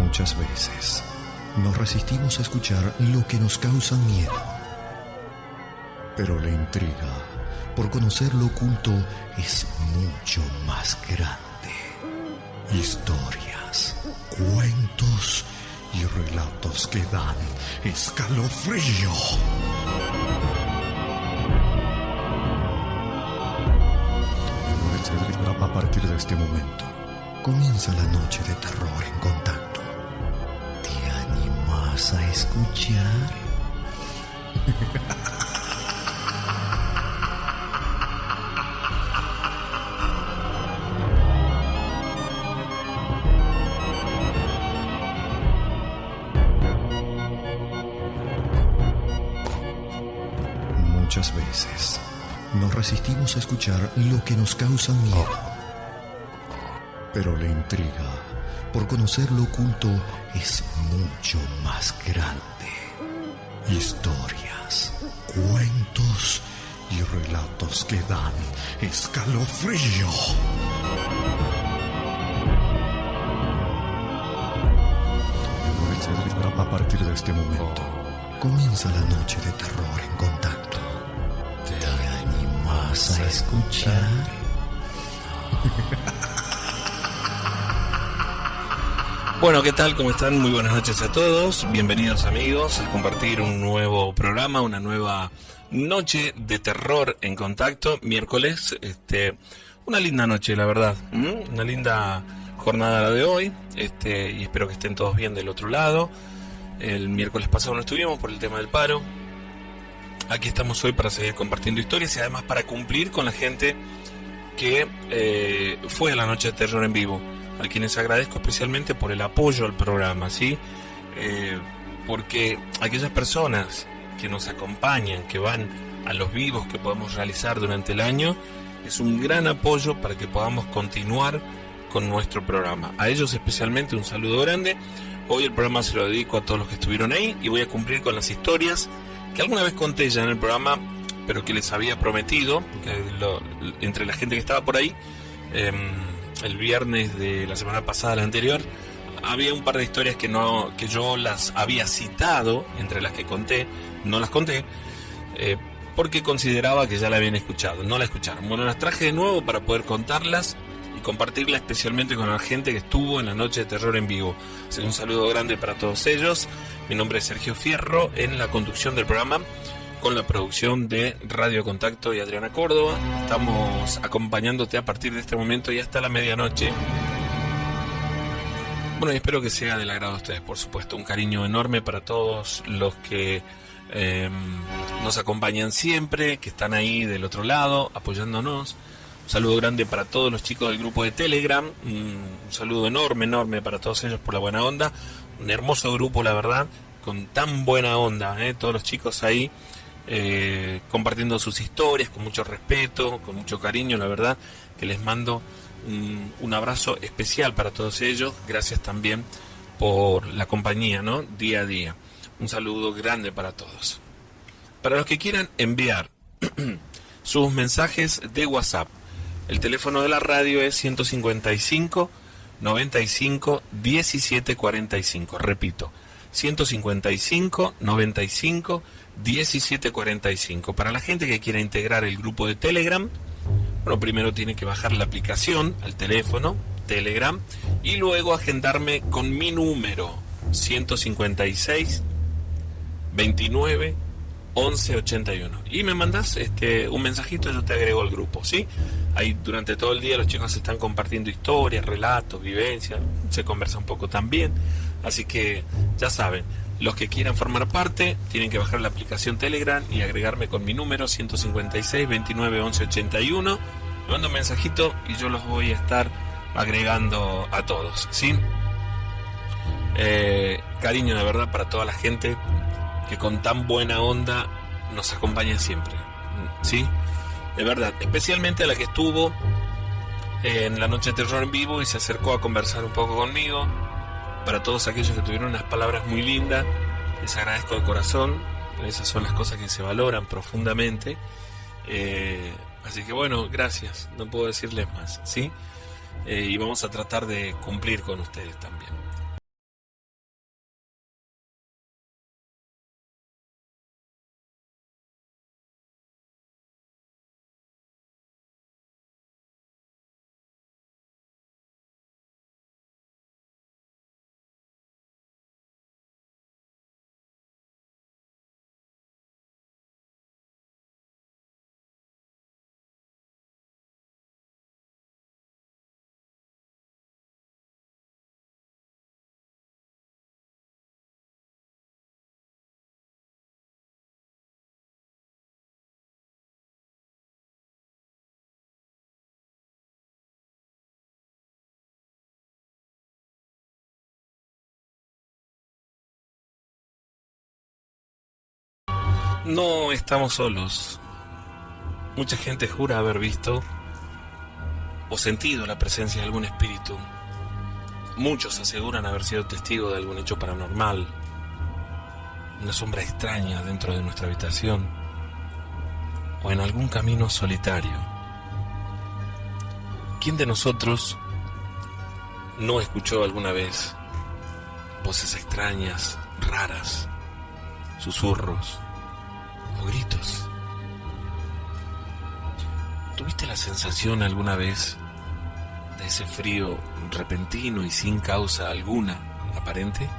Muchas veces nos resistimos a escuchar lo que nos causa miedo. Pero la intriga por conocer lo oculto es mucho más grande. Historias, cuentos y relatos que dan escalofrío. A partir de este momento comienza la noche de terror en Contacto. ¿Te animas a escuchar? Muchas veces nos resistimos a escuchar lo que nos causa miedo. Pero la intriga por conocer lo oculto es mucho más grande. Historias, cuentos y relatos que dan escalofrío. A partir de este momento comienza la noche de terror en Contacto. ¿Te animas a escuchar? Bueno, ¿qué tal? ¿Cómo están? Muy buenas noches a todos. Bienvenidos, amigos, a compartir un nuevo programa, una nueva noche de terror en Contacto. Miércoles, una linda noche, la verdad. Una linda jornada la de hoy. Y espero que estén todos bien del otro lado. El miércoles pasado no estuvimos por el tema del paro. Aquí estamos hoy para seguir compartiendo historias y además para cumplir con la gente que fue a la noche de terror en vivo. A quienes agradezco especialmente por el apoyo al programa, ¿sí? Porque aquellas personas que nos acompañan, que van a los vivos que podemos realizar durante el año, es un gran apoyo para que podamos continuar con nuestro programa. A ellos especialmente un saludo grande. Hoy el programa se lo dedico a todos los que estuvieron ahí y voy a cumplir con las historias que alguna vez conté ya en el programa, pero que les había prometido, entre la gente que estaba por ahí. El viernes de la semana pasada, la anterior, había un par de historias que yo las había citado, entre las que conté, no las conté, porque consideraba que ya la habían escuchado, no la escucharon. Bueno, las traje de nuevo para poder contarlas y compartirlas especialmente con la gente que estuvo en la noche de terror en vivo. Así que un saludo grande para todos ellos. Mi nombre es Sergio Fierro, en la conducción del programa, con la producción de Radio Contacto y Adriana Córdoba. Estamos acompañándote a partir de este momento y hasta la medianoche. Bueno, y espero que sea del agrado de ustedes, por supuesto. Un cariño enorme para todos los que nos acompañan siempre, que están ahí del otro lado, apoyándonos. Un saludo grande para todos los chicos del grupo de Telegram. Un saludo enorme para todos ellos por la buena onda. Un hermoso grupo, la verdad, con tan buena onda, todos los chicos ahí. Compartiendo sus historias con mucho respeto, con mucho cariño, la verdad que les mando un abrazo especial para todos ellos. Gracias también por la compañía, ¿no? Día a día. Un saludo grande para todos. Para los que quieran enviar sus mensajes de WhatsApp, el teléfono de la radio es 155 95 17 45. Repito, 155 95 1745. Para la gente que quiera integrar el grupo de Telegram, bueno, primero tiene que bajar la aplicación al teléfono Telegram y luego agendarme con mi número 156 29 11 81 y me mandas un mensajito, yo te agrego al grupo, ¿sí? Ahí durante todo el día los chicos están compartiendo historias, relatos, vivencias, se conversa un poco también, así que ya saben. Los que quieran formar parte tienen que bajar la aplicación Telegram y agregarme con mi número 156 29 11 81. Me mando un mensajito y yo los voy a estar agregando a todos, ¿sí? Cariño de verdad para toda la gente que con tan buena onda nos acompaña siempre, ¿sí? De verdad, especialmente a la que estuvo en la noche de terror en vivo y se acercó a conversar un poco conmigo. Para todos aquellos que tuvieron unas palabras muy lindas, les agradezco de corazón. Esas son las cosas que se valoran profundamente. Así que bueno, gracias. No puedo decirles más, ¿sí? Y vamos a tratar de cumplir con ustedes también. No estamos solos. Mucha gente jura haber visto o sentido la presencia de algún espíritu. Muchos aseguran haber sido testigos de algún hecho paranormal, una sombra extraña dentro de nuestra habitación o en algún camino solitario. ¿Quién de nosotros no escuchó alguna vez voces extrañas, raras, susurros o gritos? ¿Tuviste la sensación alguna vez de ese frío repentino y sin causa alguna aparente?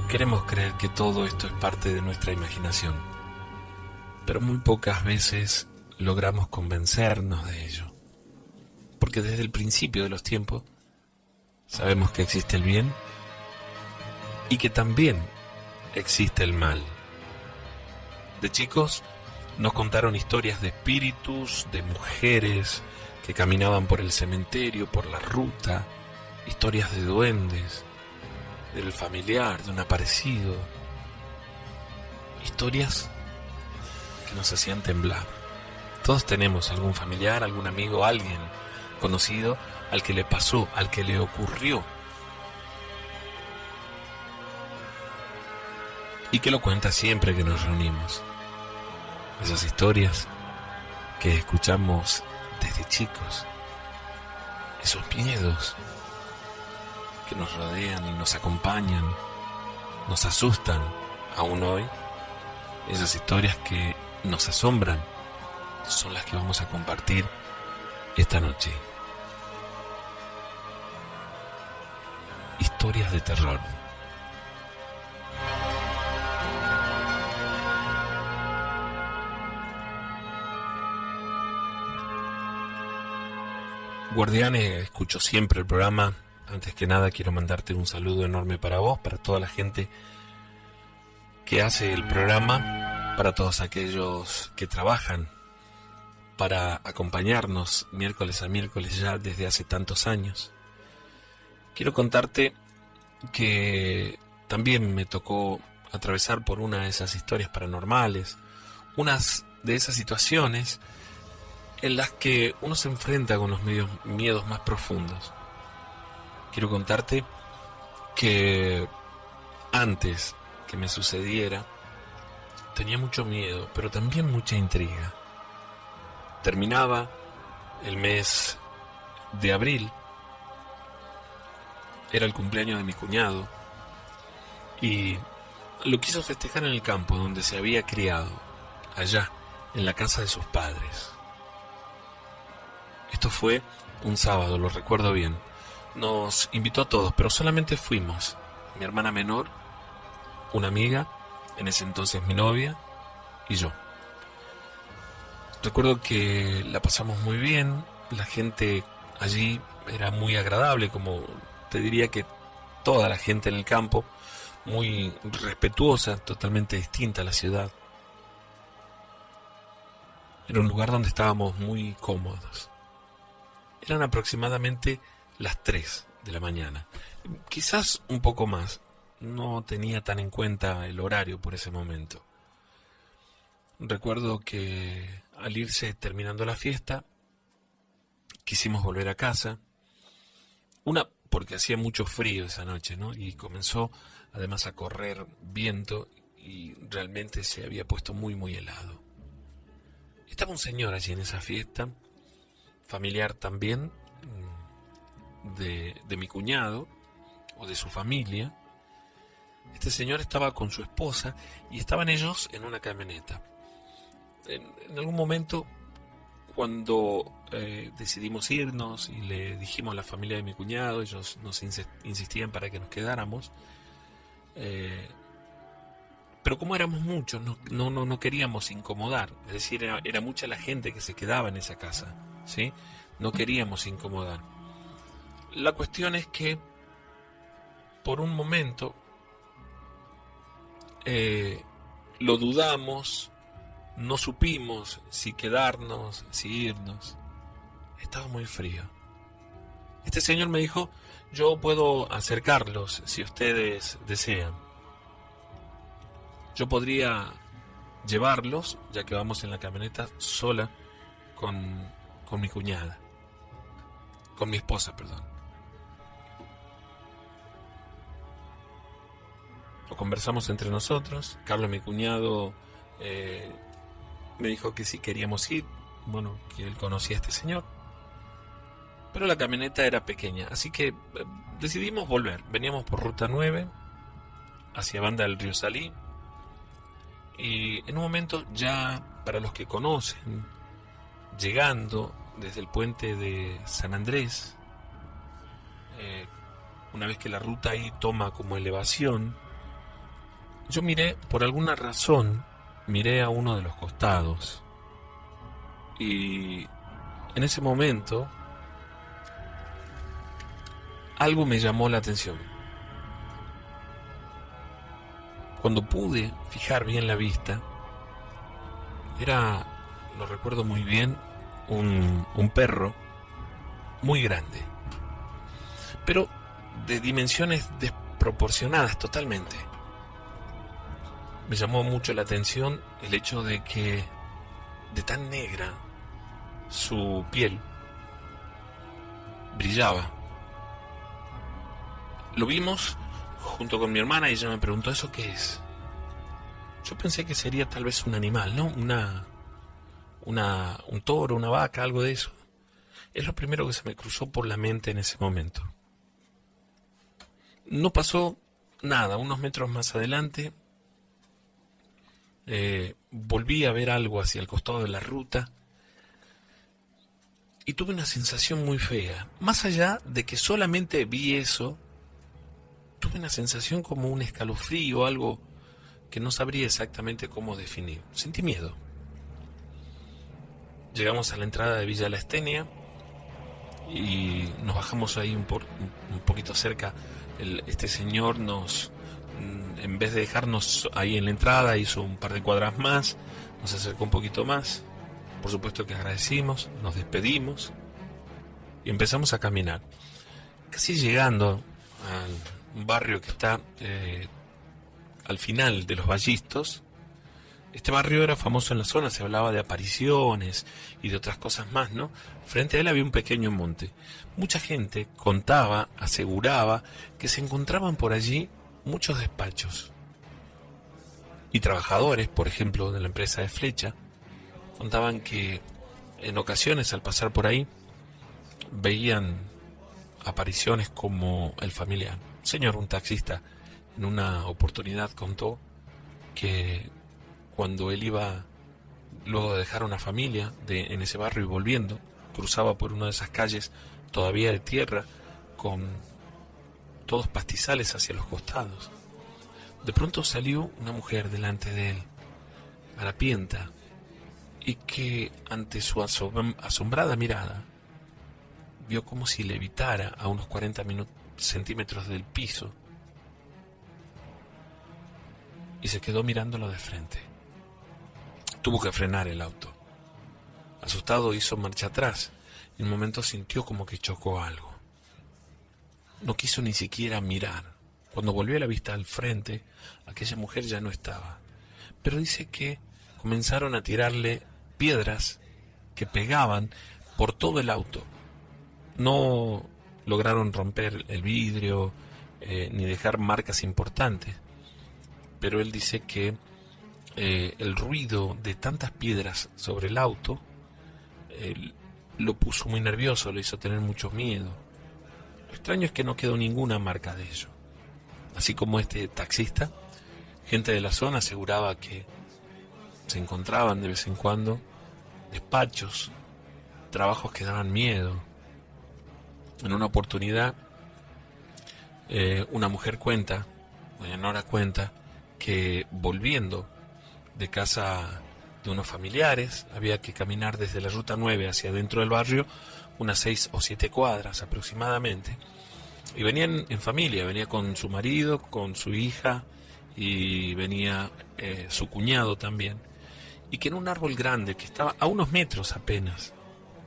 Queremos creer que todo esto es parte de nuestra imaginación, pero muy pocas veces logramos convencernos de ello, porque desde el principio de los tiempos sabemos que existe el bien y que también existe el mal. De chicos nos contaron historias de espíritus, de mujeres que caminaban por el cementerio, por la ruta, historias de duendes, del familiar, de un aparecido, historias que nos hacían temblar. Todos tenemos algún familiar, algún amigo, alguien conocido al que le pasó, al que le ocurrió, y que lo cuenta siempre que nos reunimos. Esas historias que escuchamos desde chicos, esos miedos que nos rodean y nos acompañan, nos asustan aún hoy, esas historias que nos asombran, son las que vamos a compartir esta noche. Historias de terror. Guardianes, escucho siempre el programa. Antes que nada quiero mandarte un saludo enorme para vos, para toda la gente que hace el programa, para todos aquellos que trabajan para acompañarnos miércoles a miércoles ya desde hace tantos años. Quiero contarte que también me tocó atravesar por una de esas historias paranormales, unas de esas situaciones en las que uno se enfrenta con los miedos más profundos. Quiero contarte que antes que me sucediera tenía mucho miedo, pero también mucha intriga. Terminaba el mes de abril, era el cumpleaños de mi cuñado y lo quiso festejar en el campo donde se había criado, allá, en la casa de sus padres. Esto fue un sábado, lo recuerdo bien. Nos invitó a todos, pero solamente fuimos mi hermana menor, una amiga, en ese entonces mi novia, y yo. Recuerdo que la pasamos muy bien, la gente allí era muy agradable, como te diría que toda la gente en el campo, muy respetuosa, totalmente distinta a la ciudad. Era un lugar donde estábamos muy cómodos. Eran aproximadamente las 3 de la mañana, quizás un poco más, no tenía tan en cuenta el horario por ese momento. Recuerdo que al irse terminando la fiesta, quisimos volver a casa, porque hacía mucho frío esa noche, ¿no? Y comenzó además a correr viento y realmente se había puesto muy muy helado. Estaba un señor allí en esa fiesta, familiar también, de mi cuñado o de su familia. Este señor estaba con su esposa y estaban ellos en una camioneta. En algún momento, cuando decidimos irnos y le dijimos a la familia de mi cuñado, ellos nos insistían para que nos quedáramos, pero como éramos muchos, no queríamos incomodar. Es decir, era mucha la gente que se quedaba en esa casa, ¿sí? No queríamos incomodar. La cuestión es que por un momento lo dudamos, no supimos si quedarnos, si irnos. Estaba muy frío. Este señor me dijo: yo puedo acercarlos si ustedes desean. Yo podría llevarlos, ya que vamos en la camioneta sola con mi cuñada. Con mi esposa, perdón. Lo conversamos entre nosotros. Carlos, mi cuñado, me dijo que si queríamos ir, bueno, que él conocía a este señor. Pero la camioneta era pequeña, así que decidimos volver. Veníamos por Ruta 9, hacia Banda del Río Salí. Y en un momento, ya para los que conocen, llegando desde el puente de San Andrés, una vez que la ruta ahí toma como elevación, yo miré, por alguna razón, miré a uno de los costados. Y en ese momento, algo me llamó la atención. Cuando pude fijar bien la vista, era, lo recuerdo muy bien, un perro muy grande, pero de dimensiones desproporcionadas totalmente. Me llamó mucho la atención el hecho de que, de tan negra, su piel brillaba. Lo vimos junto con mi hermana y ella me preguntó, ¿eso qué es? Yo pensé que sería tal vez un animal, ¿no? Un toro, una vaca, algo de eso. Es lo primero que se me cruzó por la mente en ese momento. No pasó nada. Unos metros más adelante, volví a ver algo hacia el costado de la ruta y tuve una sensación muy fea. Más allá de que solamente vi eso, tuve una sensación como un escalofrío, algo que no sabría exactamente cómo definir. Sentí miedo. Llegamos a la entrada de Villa La Estenia y nos bajamos ahí un poquito cerca. Este señor en vez de dejarnos ahí en la entrada, hizo un par de cuadras más, nos acercó un poquito más. Por supuesto que agradecimos, nos despedimos y empezamos a caminar. Casi llegando a un barrio que está al final de los Vallistos. Este barrio era famoso en la zona, se hablaba de apariciones y de otras cosas más, ¿no? Frente a él había un pequeño monte. Mucha gente contaba, aseguraba que se encontraban por allí muchos despachos. Y trabajadores, por ejemplo, de la empresa de Flecha, contaban que en ocasiones al pasar por ahí veían apariciones como el familiar. Señor, un taxista, en una oportunidad contó que cuando él iba, luego de dejar una familia en ese barrio y volviendo, cruzaba por una de esas calles todavía de tierra, con todos pastizales hacia los costados. De pronto salió una mujer delante de él, harapienta, y que ante su asombrada mirada vio como si levitara a unos 40 centímetros del piso y se quedó mirándolo de frente. Tuvo que frenar el auto. Asustado hizo marcha atrás y en un momento sintió como que chocó algo. No quiso ni siquiera mirar. Cuando volvió la vista al frente, aquella mujer ya no estaba. Pero dice que comenzaron a tirarle piedras que pegaban por todo el auto. No lograron romper el vidrio ni dejar marcas importantes. Pero él dice que el ruido de tantas piedras sobre el auto lo puso muy nervioso, lo hizo tener mucho miedo. Lo extraño es que no quedó ninguna marca de ello. Así como este taxista, gente de la zona aseguraba que se encontraban de vez en cuando despachos, trabajos que daban miedo. En una oportunidad, una mujer cuenta, doña Nora cuenta, que volviendo de casa de unos familiares, había que caminar desde la Ruta 9 hacia dentro del barrio, unas 6 o 7 cuadras aproximadamente, y venían en familia, venía con su marido, con su hija, y venía su cuñado también, y que en un árbol grande que estaba a unos metros apenas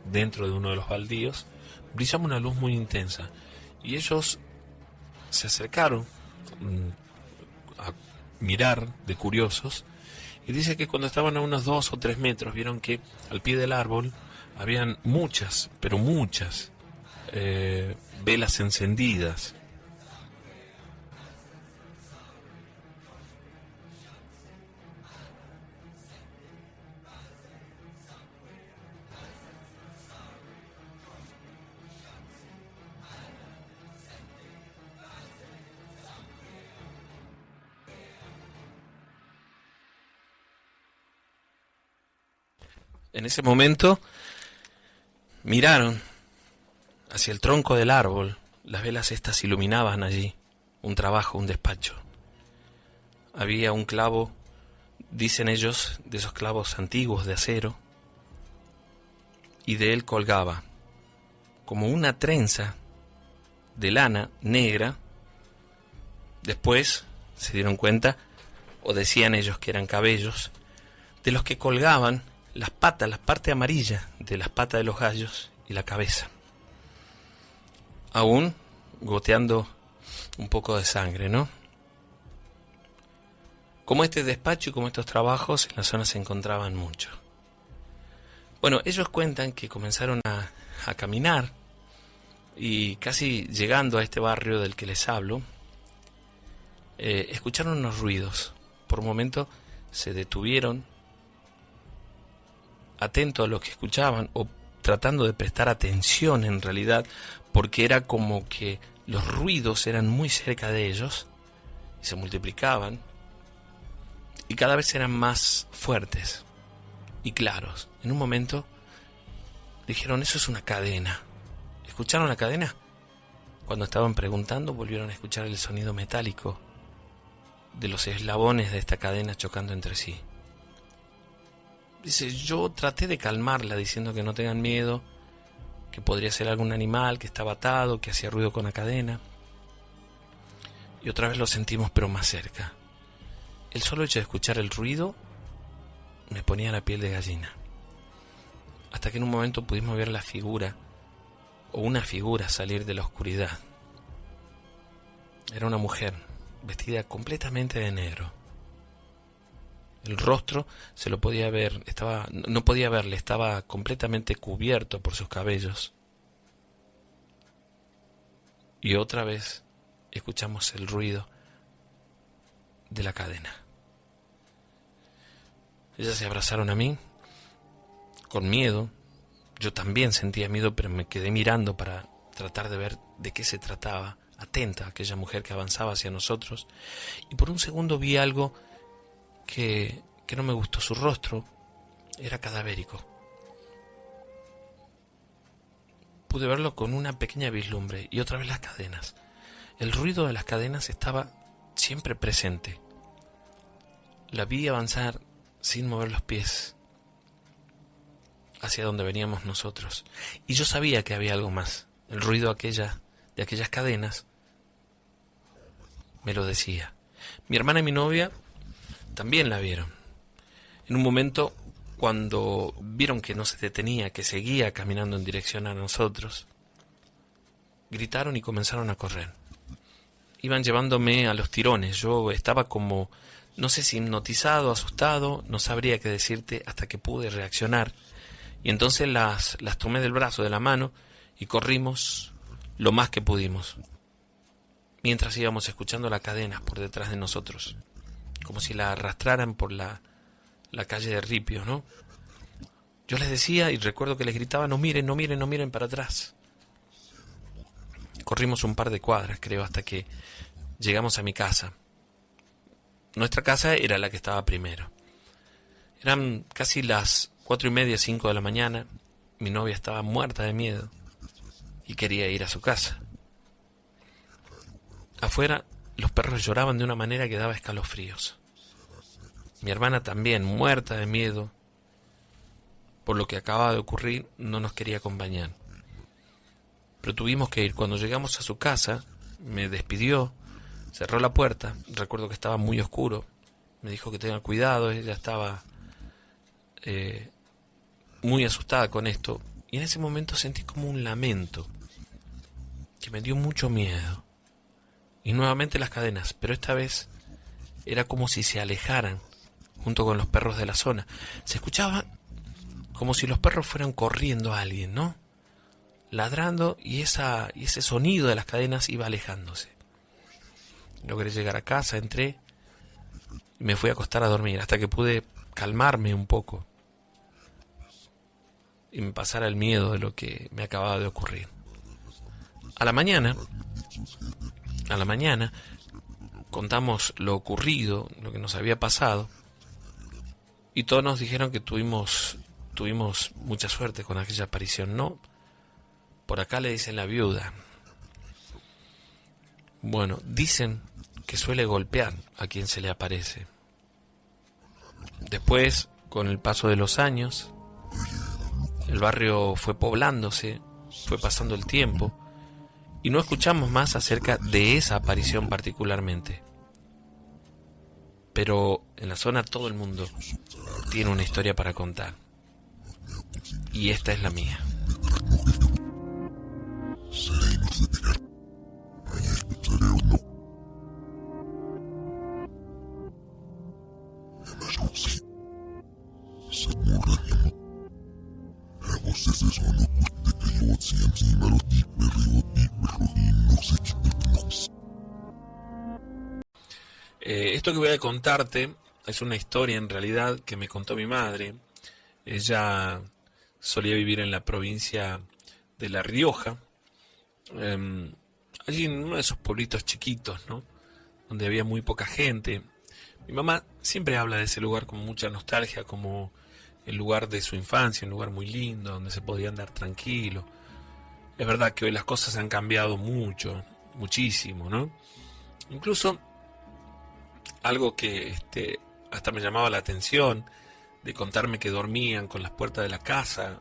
dentro de uno de los baldíos, brillaba una luz muy intensa, y ellos se acercaron mirar de curiosos, y dice que cuando estaban a unos 2 o 3 metros vieron que al pie del árbol habían muchas, pero muchas velas encendidas. En ese momento miraron hacia el tronco del árbol. Las velas estas iluminaban allí un trabajo, un despacho. Había un clavo, dicen ellos, de esos clavos antiguos de acero, y de él colgaba como una trenza de lana negra. Después se dieron cuenta, o decían ellos que eran cabellos, de los que colgaban las patas, la parte amarilla de las patas de los gallos y la cabeza, aún goteando un poco de sangre, ¿no? Como este despacho y como estos trabajos, en la zona se encontraban muchos. Bueno, ellos cuentan que comenzaron a caminar y casi llegando a este barrio del que les hablo, escucharon unos ruidos. Por un momento se detuvieron, atentos a lo que escuchaban o tratando de prestar atención en realidad, porque era como que los ruidos eran muy cerca de ellos y se multiplicaban y cada vez eran más fuertes y claros. En un momento dijeron: eso es una cadena. ¿Escucharon la cadena? Cuando estaban preguntando, volvieron a escuchar el sonido metálico de los eslabones de esta cadena chocando entre sí. Dice: yo traté de calmarla diciendo que no tengan miedo, que podría ser algún animal que estaba atado, que hacía ruido con la cadena. Y otra vez lo sentimos, pero más cerca. El solo hecho de escuchar el ruido me ponía la piel de gallina. Hasta que en un momento pudimos ver la figura, o una figura, salir de la oscuridad. Era una mujer, vestida completamente de negro. El rostro se lo podía ver, no podía verle, estaba completamente cubierto por sus cabellos. Y otra vez escuchamos el ruido de la cadena. Ellas se abrazaron a mí con miedo. Yo también sentía miedo, pero me quedé mirando para tratar de ver de qué se trataba, atenta a aquella mujer que avanzaba hacia nosotros. Y por un segundo vi algo que no me gustó. Su rostro era cadavérico. Pude verlo con una pequeña vislumbre. Y otra vez las cadenas. El ruido de las cadenas estaba siempre presente. La vi avanzar sin mover los pies hacia donde veníamos nosotros. Y yo sabía que había algo más. El ruido de aquellas cadenas me lo decía. Mi hermana y mi novia también la vieron. En un momento, cuando vieron que no se detenía, que seguía caminando en dirección a nosotros, gritaron y comenzaron a correr. Iban llevándome a los tirones. Yo estaba como, no sé si hipnotizado, asustado, no sabría qué decirte, hasta que pude reaccionar. Y entonces las tomé del brazo, de la mano, y corrimos lo más que pudimos, mientras íbamos escuchando la cadena por detrás de nosotros, como si la arrastraran por la calle de Ripio, ¿no? Yo les decía, y recuerdo que les gritaba: no miren, no miren, no miren para atrás. Corrimos un par de cuadras, creo, hasta que llegamos a mi casa. Nuestra casa era la que estaba primero. Eran casi las 4:30, 5 de la mañana. Mi novia estaba muerta de miedo y quería ir a su casa. Afuera los perros lloraban de una manera que daba escalofríos. Mi hermana también, muerta de miedo por lo que acababa de ocurrir, no nos quería acompañar. Pero tuvimos que ir. Cuando llegamos a su casa, me despidió, cerró la puerta. Recuerdo que estaba muy oscuro. Me dijo que tenga cuidado. Ella estaba muy asustada con esto. Y en ese momento sentí como un lamento que me dio mucho miedo. Y nuevamente las cadenas, pero esta vez era como si se alejaran junto con los perros de la zona. Se escuchaba como si los perros fueran corriendo a alguien, ¿no? Ladrando, y ese sonido de las cadenas iba alejándose. Logré llegar a casa, entré y me fui a acostar a dormir hasta que pude calmarme un poco y me pasara el miedo de lo que me acababa de ocurrir. A la mañana contamos lo ocurrido, lo que nos había pasado, y todos nos dijeron que tuvimos mucha suerte con aquella aparición. No, por acá le dicen la viuda. Bueno, dicen que suele golpear a quien se le aparece. Después, con el paso de los años, el barrio fue poblándose, fue pasando el tiempo, y no escuchamos más acerca de esa aparición particularmente. Pero en la zona todo el mundo tiene una historia para contar. Y esta es la mía. Esto que voy a contarte es una historia en realidad que me contó mi madre. Ella solía vivir en la provincia de La Rioja, allí en uno de esos pueblitos chiquitos, ¿no? Donde había muy poca gente. Mi mamá siempre habla de ese lugar con mucha nostalgia, como el lugar de su infancia, un lugar muy lindo, donde se podía andar tranquilo. Es verdad que hoy las cosas han cambiado mucho, muchísimo, ¿no? Incluso algo que hasta me llamaba la atención, de contarme que dormían con las puertas de la casa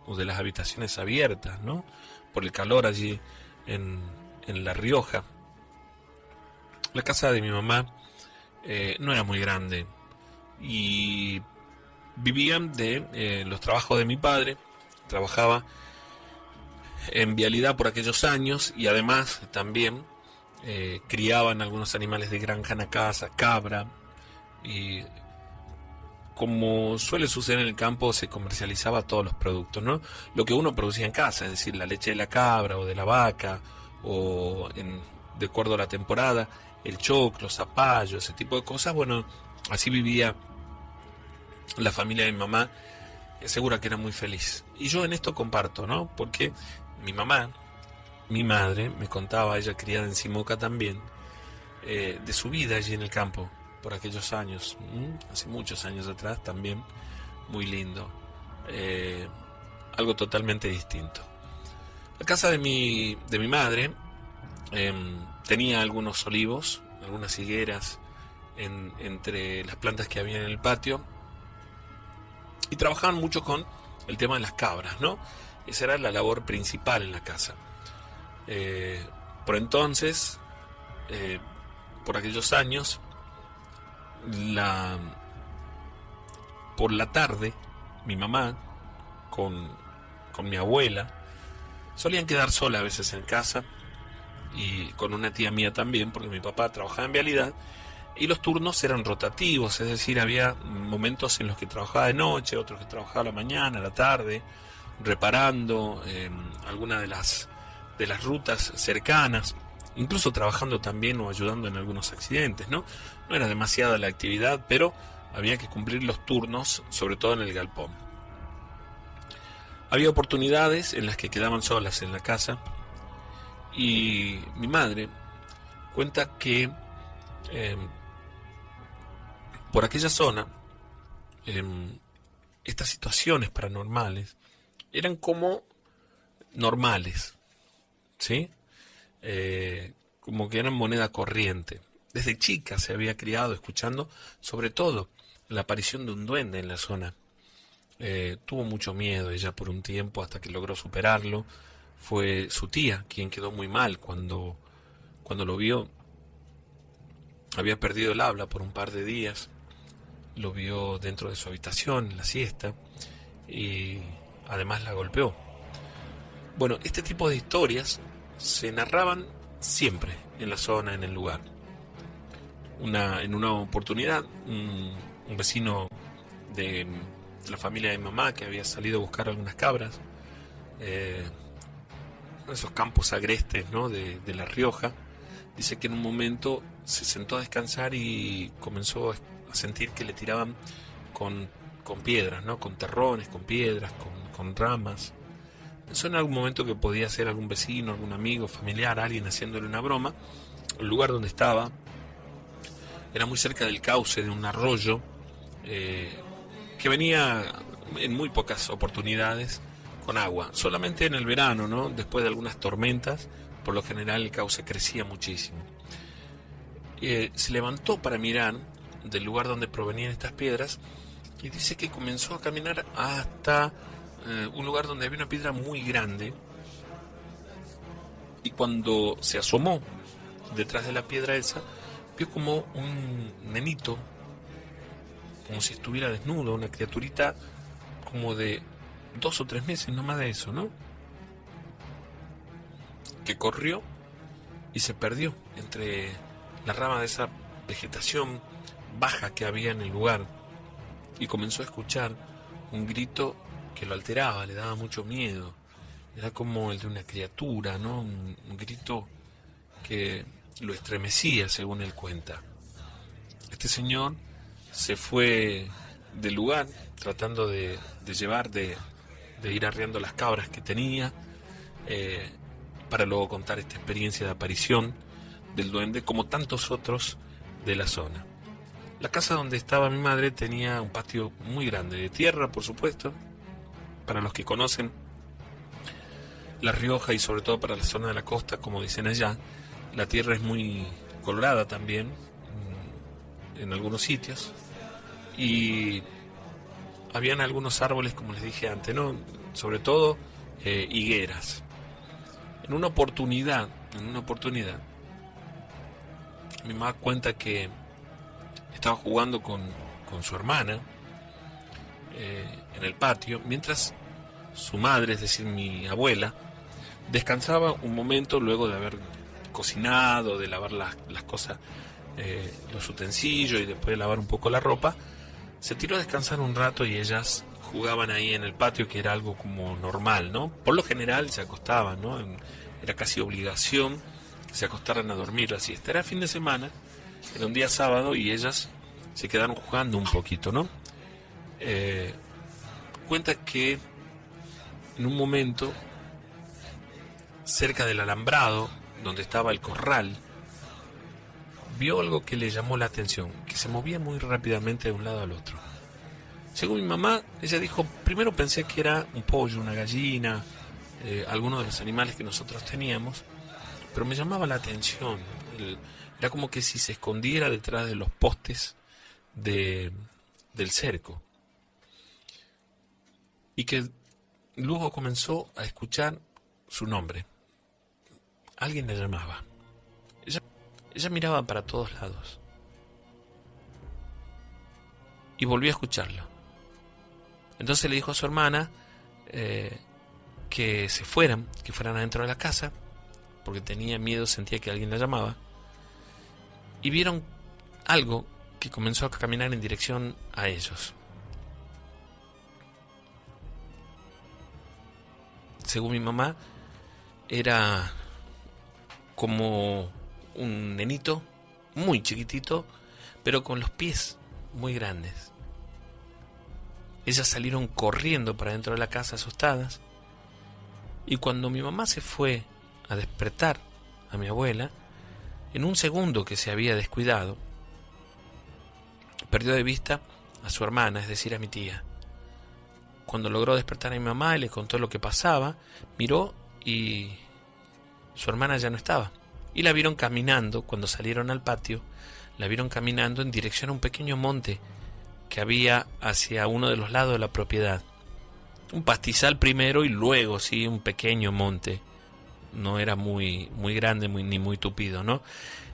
o de las habitaciones abiertas, ¿no? Por el calor allí en La Rioja. La casa de mi mamá no era muy grande y vivían de los trabajos de mi padre. Trabajaba en vialidad por aquellos años y además también criaban algunos animales de granja en la casa, cabra, y como suele suceder en el campo, se comercializaba todos los productos, ¿no? Lo que uno producía en casa, es decir, la leche de la cabra o de la vaca, o de acuerdo a la temporada, el choclo, zapallo, ese tipo de cosas. Bueno, así vivía la familia de mi mamá, segura que era muy feliz. Y yo en esto comparto, ¿no? Porque mi mamá, mi madre, me contaba, ella criada en Simoca también, de su vida allí en el campo, por aquellos años, hace muchos años atrás también, muy lindo, algo totalmente distinto. La casa de mi madre tenía algunos olivos, algunas higueras entre las plantas que había en el patio, y trabajaban mucho con el tema de las cabras, ¿no? Esa era la labor principal en la casa. Por entonces, por aquellos años, por la tarde, mi mamá con mi abuela solían quedar sola a veces en casa, y con una tía mía también, porque mi papá trabajaba en vialidad y los turnos eran rotativos, es decir, había momentos en los que trabajaba de noche, otros que trabajaba a la mañana, a la tarde, reparando alguna de las rutas cercanas, incluso trabajando también o ayudando en algunos accidentes, ¿no? No era demasiada la actividad, pero había que cumplir los turnos, sobre todo en el galpón. Había oportunidades en las que quedaban solas en la casa, y mi madre cuenta que por aquella zona estas situaciones paranormales eran como normales, ¿sí? Como que eran moneda corriente. Desde chica se había criado escuchando sobre todo la aparición de un duende en la zona. Tuvo mucho miedo ella por un tiempo hasta que logró superarlo. Fue su tía quien quedó muy mal cuando lo vio. Había perdido el habla por un par de días. Lo vio dentro de su habitación en la siesta y además la golpeó. Bueno, este tipo de historias se narraban siempre en la zona, en el lugar. En una oportunidad, un vecino de la familia de mi mamá, que había salido a buscar algunas cabras, en esos campos agrestes, ¿no?, de La Rioja, dice que en un momento se sentó a descansar y comenzó a sentir que le tiraban con piedras, ¿no?, con terrones, con piedras, con ramas. Pensó en algún momento que podía ser algún vecino, algún amigo, familiar, alguien haciéndole una broma. El lugar donde estaba era muy cerca del cauce de un arroyo que venía en muy pocas oportunidades con agua, solamente en el verano, ¿no?, después de algunas tormentas. Por lo general el cauce crecía muchísimo. Se levantó para mirar del lugar donde provenían estas piedras y dice que comenzó a caminar hasta un lugar donde había una piedra muy grande, y cuando se asomó detrás de la piedra esa, vio como un nenito, como si estuviera desnudo, una criaturita como de 2 o 3 meses, no más de eso, ¿no?, que corrió y se perdió entre la rama de esa vegetación baja que había en el lugar, y comenzó a escuchar un grito que lo alteraba, le daba mucho miedo. Era como el de una criatura, ¿no?, un grito que lo estremecía, según él cuenta. Este señor se fue del lugar tratando de ir arriando las cabras que tenía, para luego contar esta experiencia de aparición del duende, como tantos otros de la zona. La casa donde estaba mi madre tenía un patio muy grande, de tierra, por supuesto. Para los que conocen La Rioja, y sobre todo para la zona de la costa, como dicen allá, la tierra es muy colorada también en algunos sitios, y habían algunos árboles, como les dije antes, ¿no?, sobre todo higueras. En una oportunidad, mi mamá cuenta que estaba jugando con su hermana en el patio, mientras su madre, es decir, mi abuela, descansaba un momento luego de haber cocinado, de lavar las cosas, los utensilios, y después de lavar un poco la ropa. Se tiró a descansar un rato y ellas jugaban ahí en el patio, que era algo como normal, ¿no? Por lo general se acostaban, ¿no? Era casi obligación que se acostaran a dormir la siesta. Era fin de semana, era un día sábado, y ellas se quedaron jugando un poquito, ¿no? Cuenta que en un momento, cerca del alambrado donde estaba el corral, vio algo que le llamó la atención, que se movía muy rápidamente de un lado al otro. Según mi mamá, ella dijo: primero pensé que era un pollo, una gallina, alguno de los animales que nosotros teníamos, pero me llamaba la atención. Era como que si se escondiera detrás de los postes del cerco. Y que luego comenzó a escuchar su nombre. Alguien la llamaba. Ella miraba para todos lados y volvió a escucharlo. Entonces le dijo a su hermana que fueran adentro de la casa, porque tenía miedo, sentía que alguien la llamaba. Y vieron algo que comenzó a caminar en dirección a ellos. Según mi mamá, era como un nenito muy chiquitito, pero con los pies muy grandes. Ellas salieron corriendo para dentro de la casa asustadas, y cuando mi mamá se fue a despertar a mi abuela, en un segundo que se había descuidado, perdió de vista a su hermana, es decir, a mi tía. Cuando logró despertar a mi mamá y le contó lo que pasaba, miró y su hermana ya no estaba. Y la vieron caminando, cuando salieron al patio, la vieron caminando en dirección a un pequeño monte que había hacia uno de los lados de la propiedad. Un pastizal primero y luego sí un pequeño monte. No era muy grande ni muy tupido, ¿no?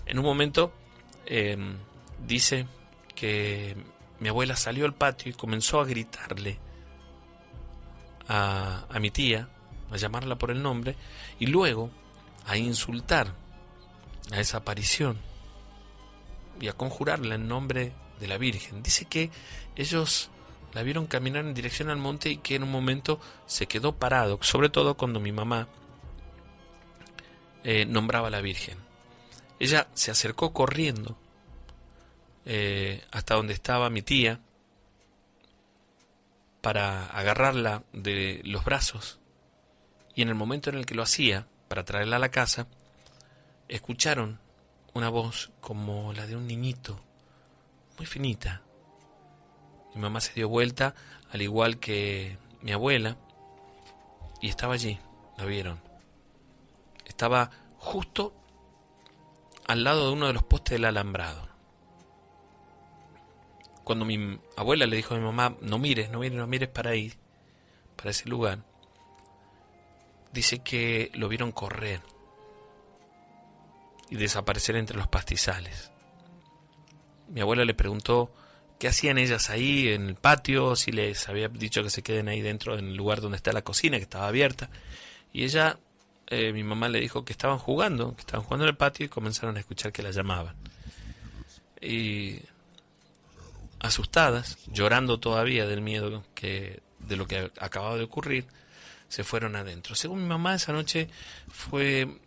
En un momento dice que mi abuela salió al patio y comenzó a gritarle a mi tía, a llamarla por el nombre, y luego a insultar a esa aparición. y a conjurarla en nombre de la Virgen. Dice que ellos la vieron caminar en dirección al monte y que en un momento se quedó parado, sobre todo cuando mi mamá nombraba a la Virgen. Ella se acercó corriendo hasta donde estaba mi tía para agarrarla de los brazos, y en el momento en el que lo hacía para traerla a la casa, escucharon una voz como la de un niñito, muy finita. Mi mamá se dio vuelta, al igual que mi abuela, y estaba allí, la vieron. Estaba justo al lado de uno de los postes del alambrado. Cuando mi abuela le dijo a mi mamá, no mires para ahí, para ese lugar, dice que lo vieron correr y desaparecer entre los pastizales. Mi abuela le preguntó qué hacían ellas ahí en el patio, si les había dicho que se queden ahí dentro, en el lugar donde está la cocina, que estaba abierta. Y ella, mi mamá le dijo que estaban jugando en el patio, y comenzaron a escuchar que la llamaban. Y asustadas, llorando todavía del miedo de lo que acababa de ocurrir, se fueron adentro. Según mi mamá, esa noche fue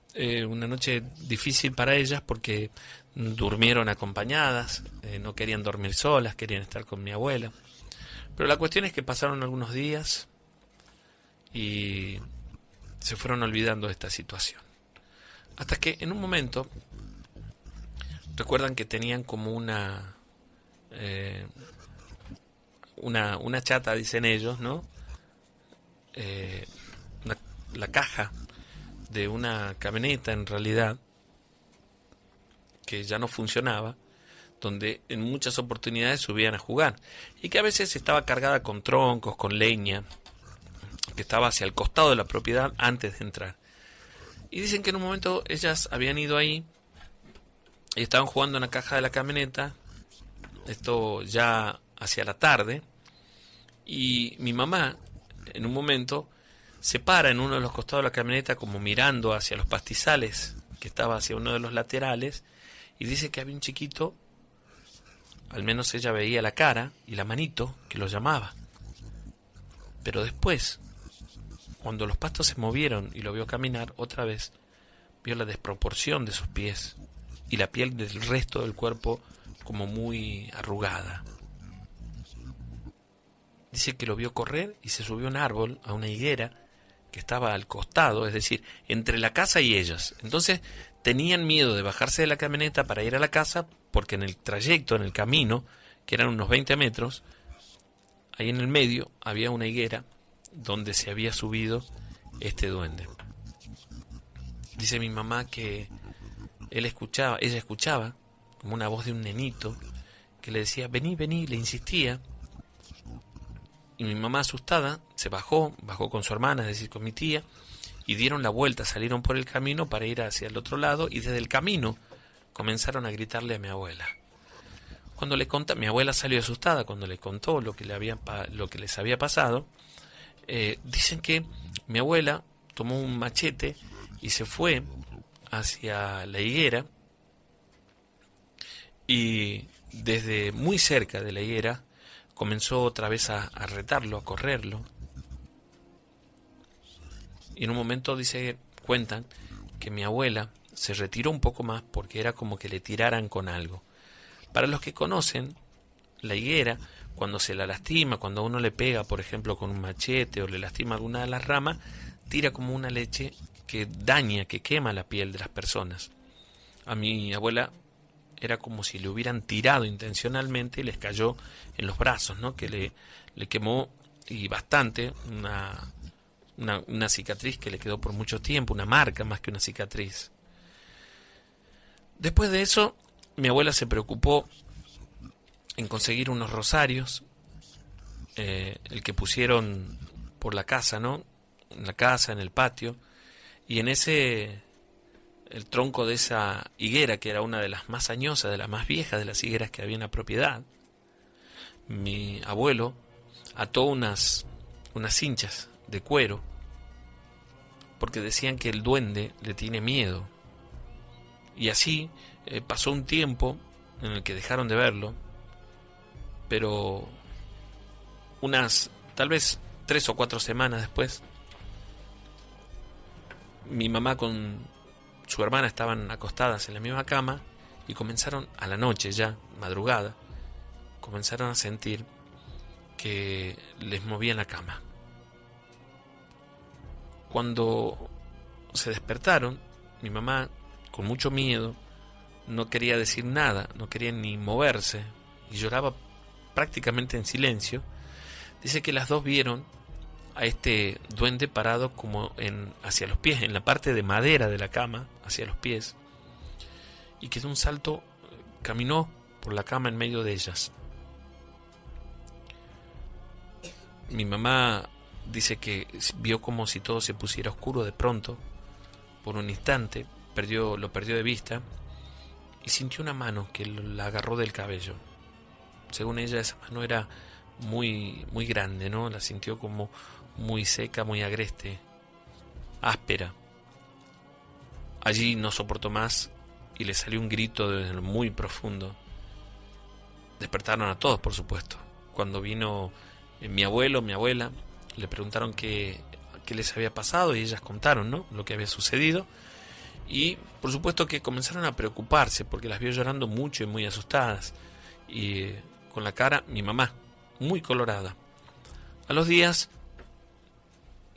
una noche difícil para ellas porque durmieron acompañadas, no querían dormir solas, querían estar con mi abuela. Pero la cuestión es que pasaron algunos días y se fueron olvidando de esta situación. Hasta que en un momento recuerdan que tenían como una chata, dicen ellos, ¿no? La caja de una camioneta, en realidad, que ya no funcionaba, donde en muchas oportunidades subían a jugar, y que a veces estaba cargada con troncos, con leña, que estaba hacia el costado de la propiedad antes de entrar. Y dicen que en un momento ellas habían ido ahí y estaban jugando en la caja de la camioneta, esto ya hacia la tarde, y mi mamá en un momento se para en uno de los costados de la camioneta, como mirando hacia los pastizales que estaba hacia uno de los laterales, y dice que había un chiquito, al menos ella veía la cara y la manito que lo llamaba. Pero después, cuando los pastos se movieron y lo vio caminar otra vez, vio la desproporción de sus pies y la piel del resto del cuerpo como muy arrugada. Dice que lo vio correr y se subió a un árbol, a una higuera que estaba al costado, es decir, entre la casa y ellas. Entonces tenían miedo de bajarse de la camioneta para ir a la casa, porque en el trayecto, en el camino, que eran unos 20 metros, ahí en el medio había una higuera donde se había subido este duende. Dice mi mamá que ella escuchaba como una voz de un nenito que le decía, vení, vení, le insistía. Y mi mamá, asustada, se bajó con su hermana, es decir, con mi tía, y dieron la vuelta, salieron por el camino para ir hacia el otro lado, y desde el camino comenzaron a gritarle a mi abuela. Cuando le contó, mi abuela salió asustada cuando le contó lo que les había pasado. Dicen que mi abuela tomó un machete y se fue hacia la higuera, y desde muy cerca de la higuera comenzó otra vez a retarlo, a correrlo. Y en un momento cuentan que mi abuela se retiró un poco más porque era como que le tiraran con algo. Para los que conocen, la higuera, cuando se la lastima, cuando uno le pega, por ejemplo, con un machete o le lastima alguna de las ramas, tira como una leche que daña, que quema la piel de las personas. A mi abuela era como si le hubieran tirado intencionalmente y les cayó en los brazos, ¿no? Que le quemó, y bastante, una cicatriz que le quedó por mucho tiempo, una marca más que una cicatriz. Después de eso, mi abuela se preocupó en conseguir unos rosarios, el que pusieron por la casa, ¿no? En la casa, en el patio, y en el tronco de esa higuera, que era una de las más añosas, de las más viejas de las higueras que había en la propiedad, mi abuelo ató unas cinchas de cuero, porque decían que el duende le tiene miedo. Y así pasó un tiempo, en el que dejaron de verlo, pero unas, tal vez 3 o 4 semanas después, mi mamá con su hermana estaban acostadas en la misma cama y comenzaron a la noche ya, madrugada, comenzaron a sentir que les movían la cama. Cuando se despertaron, mi mamá, con mucho miedo, no quería decir nada, no quería ni moverse y lloraba prácticamente en silencio. Dice que las dos vieron a este duende parado como hacia los pies, en la parte de madera de la cama, hacia los pies, y que de un salto caminó por la cama en medio de ellas. Mi mamá dice que vio como si todo se pusiera oscuro de pronto, por un instante, lo perdió de vista, y sintió una mano que la agarró del cabello. Según ella, esa mano era muy, muy grande, ¿no? La sintió como muy seca, muy agreste, áspera. Allí no soportó más y le salió un grito desde lo muy profundo. Despertaron a todos, por supuesto. Cuando vino mi abuelo, mi abuela, le preguntaron qué les había pasado y ellas contaron, ¿no?, lo que había sucedido. Y por supuesto que comenzaron a preocuparse porque las vio llorando mucho y muy asustadas, y con la cara, mi mamá, muy colorada. A los días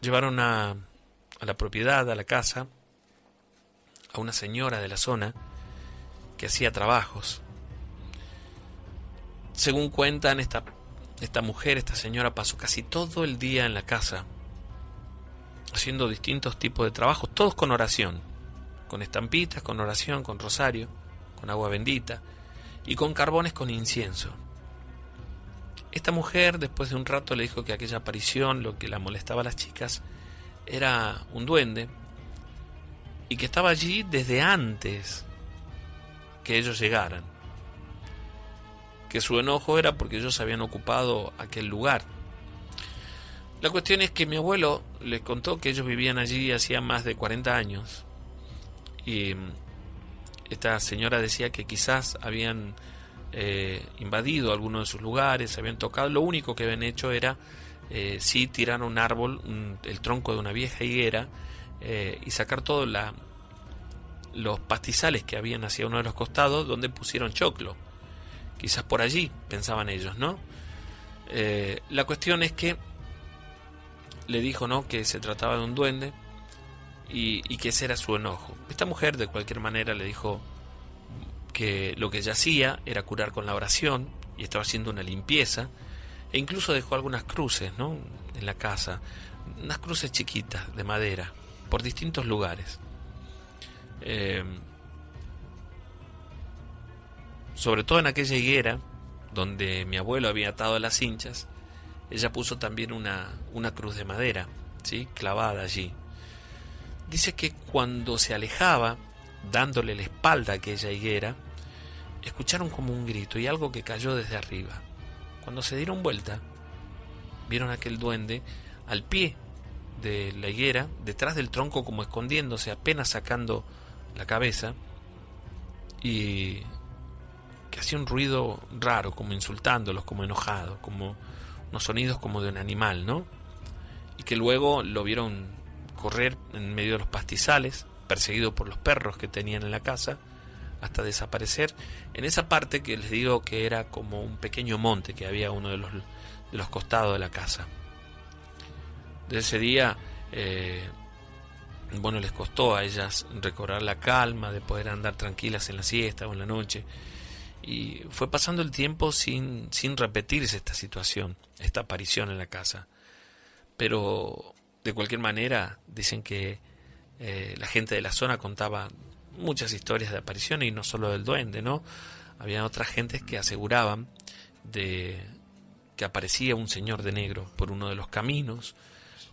llevaron a la propiedad, a la casa, a una señora de la zona que hacía trabajos. Según cuentan, esta mujer, esta señora, pasó casi todo el día en la casa haciendo distintos tipos de trabajos, todos con oración, con estampitas, con oración, con rosario, con agua bendita y con carbones con incienso. Esta mujer, después de un rato, le dijo que aquella aparición, lo que la molestaba a las chicas, era un duende y que estaba allí desde antes que ellos llegaran, que su enojo era porque ellos habían ocupado aquel lugar. La cuestión es que mi abuelo les contó que ellos vivían allí hacía más de 40 años y esta señora decía que quizás habían invadido alguno de sus lugares, habían tocado. Lo único que habían hecho era sí tirar un árbol, el tronco de una vieja higuera, y sacar todos los pastizales que habían hacia uno de los costados donde pusieron choclo. Quizás por allí, pensaban ellos, ¿no? La cuestión es que le dijo, ¿no?, que se trataba de un duende y que ese era su enojo. Esta mujer, de cualquier manera, le dijo que lo que ella hacía era curar con la oración y estaba haciendo una limpieza, e incluso dejó algunas cruces, ¿no?, en la casa, unas cruces chiquitas de madera por distintos lugares. Sobre todo en aquella higuera donde mi abuelo había atado las cinchas, ella puso también una cruz de madera, ¿sí?, clavada allí. Dice que cuando se alejaba, dándole la espalda a aquella higuera, escucharon como un grito y algo que cayó desde arriba. Cuando se dieron vuelta, vieron a aquel duende al pie de la higuera, detrás del tronco, como escondiéndose, apenas sacando la cabeza, y que hacía un ruido raro, como insultándolos, como enojado, como unos sonidos como de un animal, ¿no? Y que luego lo vieron correr en medio de los pastizales, perseguido por los perros que tenían en la casa, hasta desaparecer en esa parte que les digo que era como un pequeño monte que había a uno de los costados de la casa. Desde ese día, les costó a ellas recobrar la calma de poder andar tranquilas en la siesta o en la noche. Y fue pasando el tiempo sin repetirse esta situación, esta aparición en la casa. Pero de cualquier manera dicen que la gente de la zona contaba muchas historias de apariciones, y no solo del duende, ¿no? Había otras gentes que aseguraban de que aparecía un señor de negro por uno de los caminos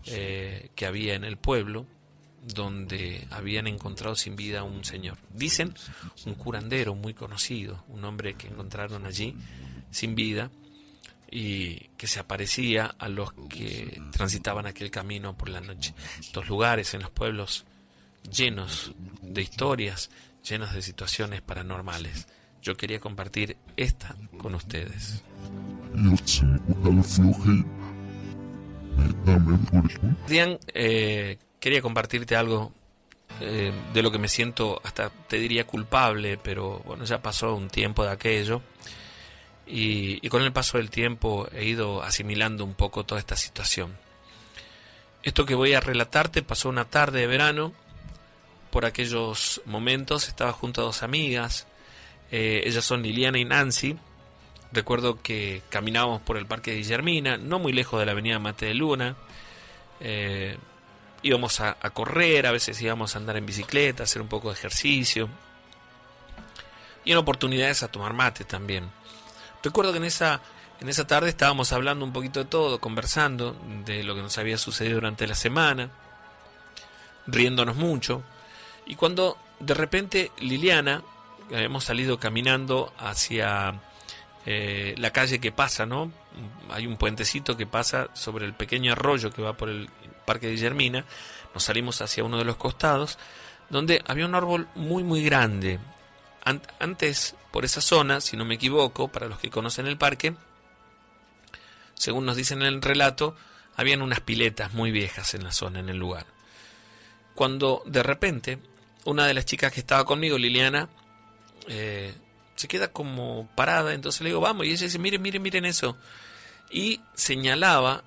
que había en el pueblo, donde habían encontrado sin vida a un señor. Dicen un curandero muy conocido, un hombre que encontraron allí sin vida y que se aparecía a los que transitaban aquel camino por la noche. Estos lugares en los pueblos llenos de historias, llenos de situaciones paranormales. yo quería compartir esta con ustedes. Dian, quería compartirte algo de lo que me siento, hasta te diría culpable, pero bueno, ya pasó un tiempo de aquello y con el paso del tiempo he ido asimilando un poco toda esta situación. Esto que voy a relatarte pasó una tarde de verano. Por aquellos momentos estaba junto a dos amigas, ellas son Liliana y Nancy. Recuerdo que caminábamos por el Parque de Guillermina, no muy lejos de la avenida Mate de Luna. Íbamos a correr, a veces íbamos a andar en bicicleta, a hacer un poco de ejercicio. Y en oportunidades a tomar mate también. Recuerdo que en esa tarde estábamos hablando un poquito de todo, conversando de lo que nos había sucedido durante la semana, riéndonos mucho. Y cuando de repente Liliana, hemos salido caminando hacia la calle que pasa, ¿no? Hay un puentecito que pasa sobre el pequeño arroyo que va por el Parque de Guillermina. Nos salimos hacia uno de los costados, donde había un árbol muy muy grande. Antes, por esa zona, si no me equivoco, para los que conocen el parque, según nos dicen en el relato, habían unas piletas muy viejas en la zona, en el lugar. Cuando de repente una de las chicas que estaba conmigo, Liliana, se queda como parada, entonces le digo, vamos, y ella dice, miren eso, y señalaba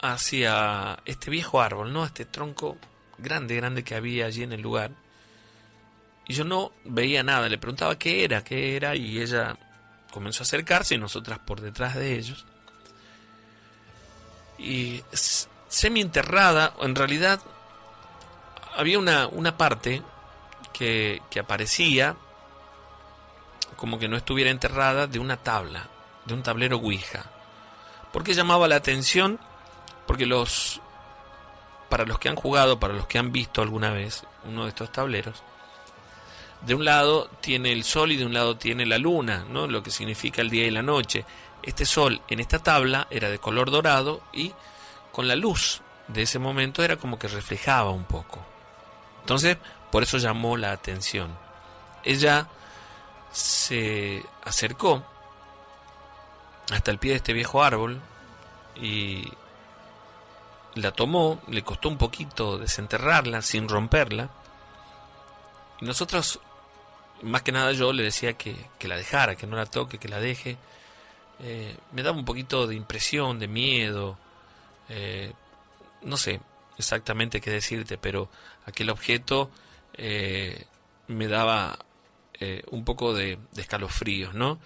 hacia este viejo árbol, ¿no? Este tronco grande que había allí en el lugar, y yo no veía nada, le preguntaba qué era, y ella comenzó a acercarse, y nosotras por detrás de ellos, y semi-enterrada, en realidad había una parte que aparecía como que no estuviera enterrada, de una tabla, de un tablero Ouija. ¿Por qué llamaba la atención? Porque para los que han jugado, para los que han visto alguna vez uno de estos tableros, de un lado tiene el sol y de un lado tiene la luna, ¿no? Lo que significa el día y la noche. Este sol en esta tabla era de color dorado y con la luz de ese momento era como que reflejaba un poco. Entonces, por eso llamó la atención. Ella se acercó hasta el pie de este viejo árbol y la tomó, le costó un poquito desenterrarla sin romperla. Y nosotros, más que nada yo le decía que la dejara, que no la toque, que la deje. Me daba un poquito de impresión, de miedo, no sé exactamente qué decirte, pero aquel objeto me daba un poco de escalofríos, ¿no?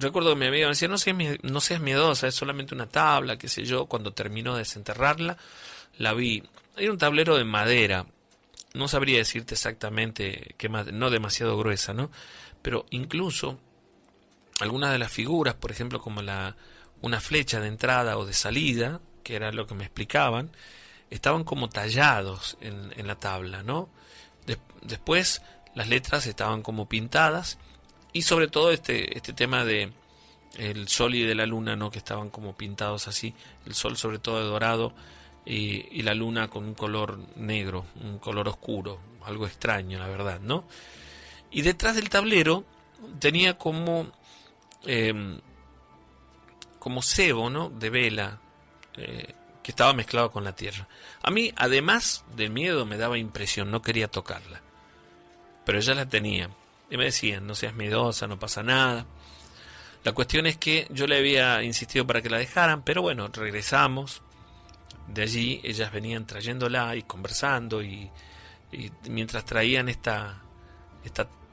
Recuerdo que mi amiga me decía, no seas miedosa, es solamente una tabla, qué sé yo. Cuando terminó de desenterrarla, la vi. Era un tablero de madera, no sabría decirte exactamente qué más, no demasiado gruesa, ¿no? Pero incluso algunas de las figuras, por ejemplo, como una flecha de entrada o de salida, que era lo que me explicaban, estaban como tallados en la tabla, ¿no? Después las letras estaban como pintadas, y sobre todo este tema de el sol y de la luna, ¿no? Que estaban como pintados así, el sol sobre todo de dorado y la luna con un color negro, un color oscuro, algo extraño, la verdad, ¿no? Y detrás del tablero tenía como cebo, ¿no? De vela, que estaba mezclado con la tierra. A mí, además del miedo, me daba impresión, no quería tocarla, pero ya la tenía. Y me decían, no seas miedosa, no pasa nada. La cuestión es que yo le había insistido para que la dejaran, pero bueno, regresamos. De allí ellas venían trayéndola y conversando, y mientras traían esta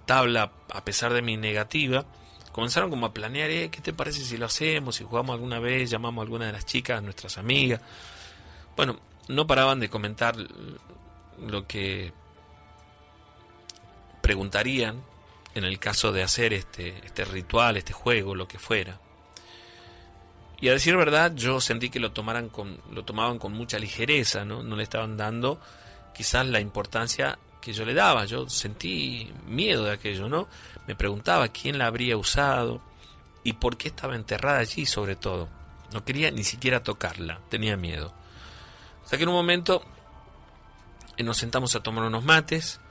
tabla, a pesar de mi negativa, comenzaron como a planear, ¿qué te parece si lo hacemos, si jugamos alguna vez, llamamos a alguna de las chicas, nuestras amigas? Bueno, no paraban de comentar lo que preguntarían en el caso de hacer este ritual, este juego, lo que fuera. Y a decir verdad, yo sentí que lo tomaban con mucha ligereza, ¿no? No le estaban dando quizás la importancia que yo le daba. Yo sentí miedo de aquello, ¿no? Me preguntaba quién la habría usado y por qué estaba enterrada allí, sobre todo. No quería ni siquiera tocarla, tenía miedo. Hasta que en un momento nos sentamos a tomar unos mates,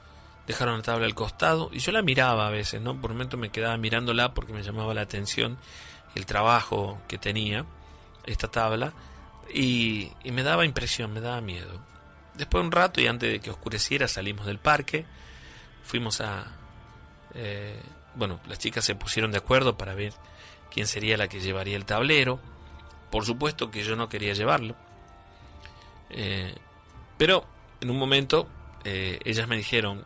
dejaron la tabla al costado y yo la miraba a veces, ¿no? Por un momento me quedaba mirándola porque me llamaba la atención el trabajo que tenía esta tabla y me daba impresión, me daba miedo. Después de un rato y antes de que oscureciera salimos del parque, fuimos a... las chicas se pusieron de acuerdo para ver quién sería la que llevaría el tablero. Por supuesto que yo no quería llevarlo, pero en un momento ellas me dijeron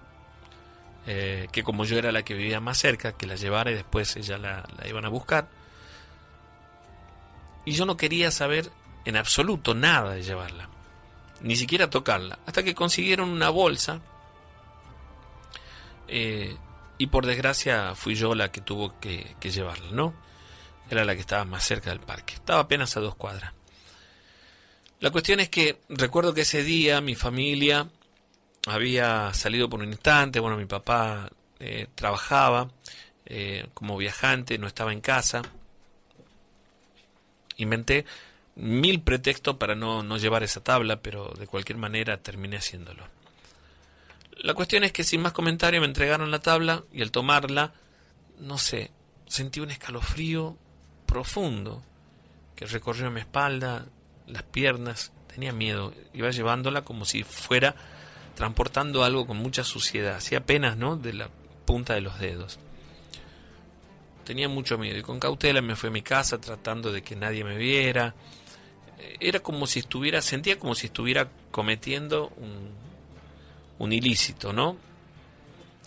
que como yo era la que vivía más cerca, que la llevara y después ellas la iban a buscar. Y yo no quería saber en absoluto nada de llevarla, ni siquiera tocarla, hasta que consiguieron una bolsa y por desgracia fui yo la que tuvo que llevarla, ¿no? Era la que estaba más cerca del parque, estaba apenas a 2 cuadras. La cuestión es que recuerdo que ese día mi familia había salido por un instante. Bueno, mi papá trabajaba como viajante, no estaba en casa. Inventé 1000 pretextos para no llevar esa tabla, pero de cualquier manera terminé haciéndolo. La cuestión es que sin más comentario me entregaron la tabla y al tomarla, no sé, sentí un escalofrío profundo que recorrió mi espalda, las piernas. Tenía miedo, iba llevándola como si fuera transportando algo con mucha suciedad, hacía apenas, ¿no?, de la punta de los dedos. Tenía mucho miedo y con cautela me fui a mi casa tratando de que nadie me viera. Era como si sentía como si estuviera cometiendo un ilícito, ¿no?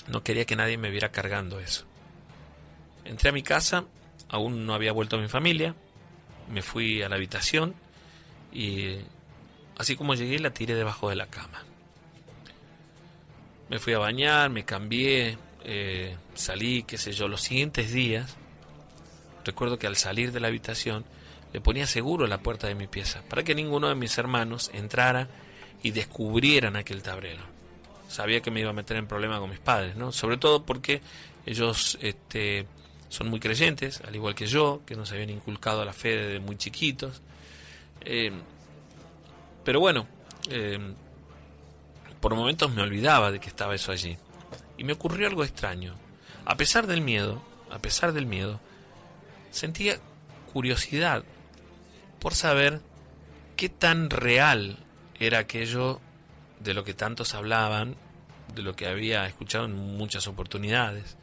No quería que nadie me viera cargando eso. Entré a mi casa, aún no había vuelto mi familia, me fui a la habitación y así como llegué la tiré debajo de la cama. Me fui a bañar, me cambié, salí, qué sé yo, los siguientes días. Recuerdo que al salir de la habitación le ponía seguro la puerta de mi pieza para que ninguno de mis hermanos entrara y descubrieran aquel tablero. Sabía que me iba a meter en problema con mis padres, ¿no? Sobre todo porque ellos son muy creyentes, al igual que yo, que nos habían inculcado la fe desde muy chiquitos. Pero bueno, por momentos me olvidaba de que estaba eso allí. Y me ocurrió algo extraño. A pesar del miedo, sentía curiosidad por saber qué tan real era aquello de lo que tantos hablaban, de lo que había escuchado en muchas oportunidades,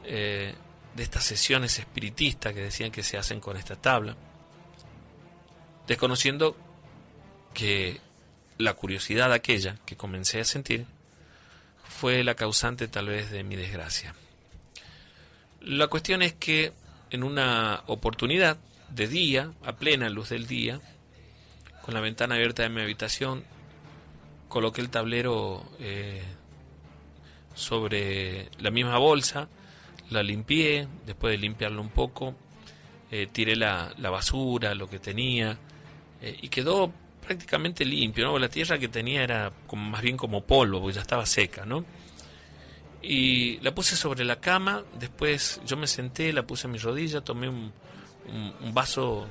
de estas sesiones espiritistas que decían que se hacen con esta tabla, desconociendo que la curiosidad aquella que comencé a sentir fue la causante tal vez de mi desgracia. La cuestión es que en una oportunidad de día, a plena luz del día, con la ventana abierta de mi habitación, coloqué el tablero sobre la misma bolsa, la limpié, después de limpiarlo un poco, tiré la basura, lo que tenía, y quedó prácticamente limpio, ¿no? La tierra que tenía era más bien como polvo, porque ya estaba seca, ¿no? Y la puse sobre la cama, después yo me senté, la puse en mi rodilla, tomé un vaso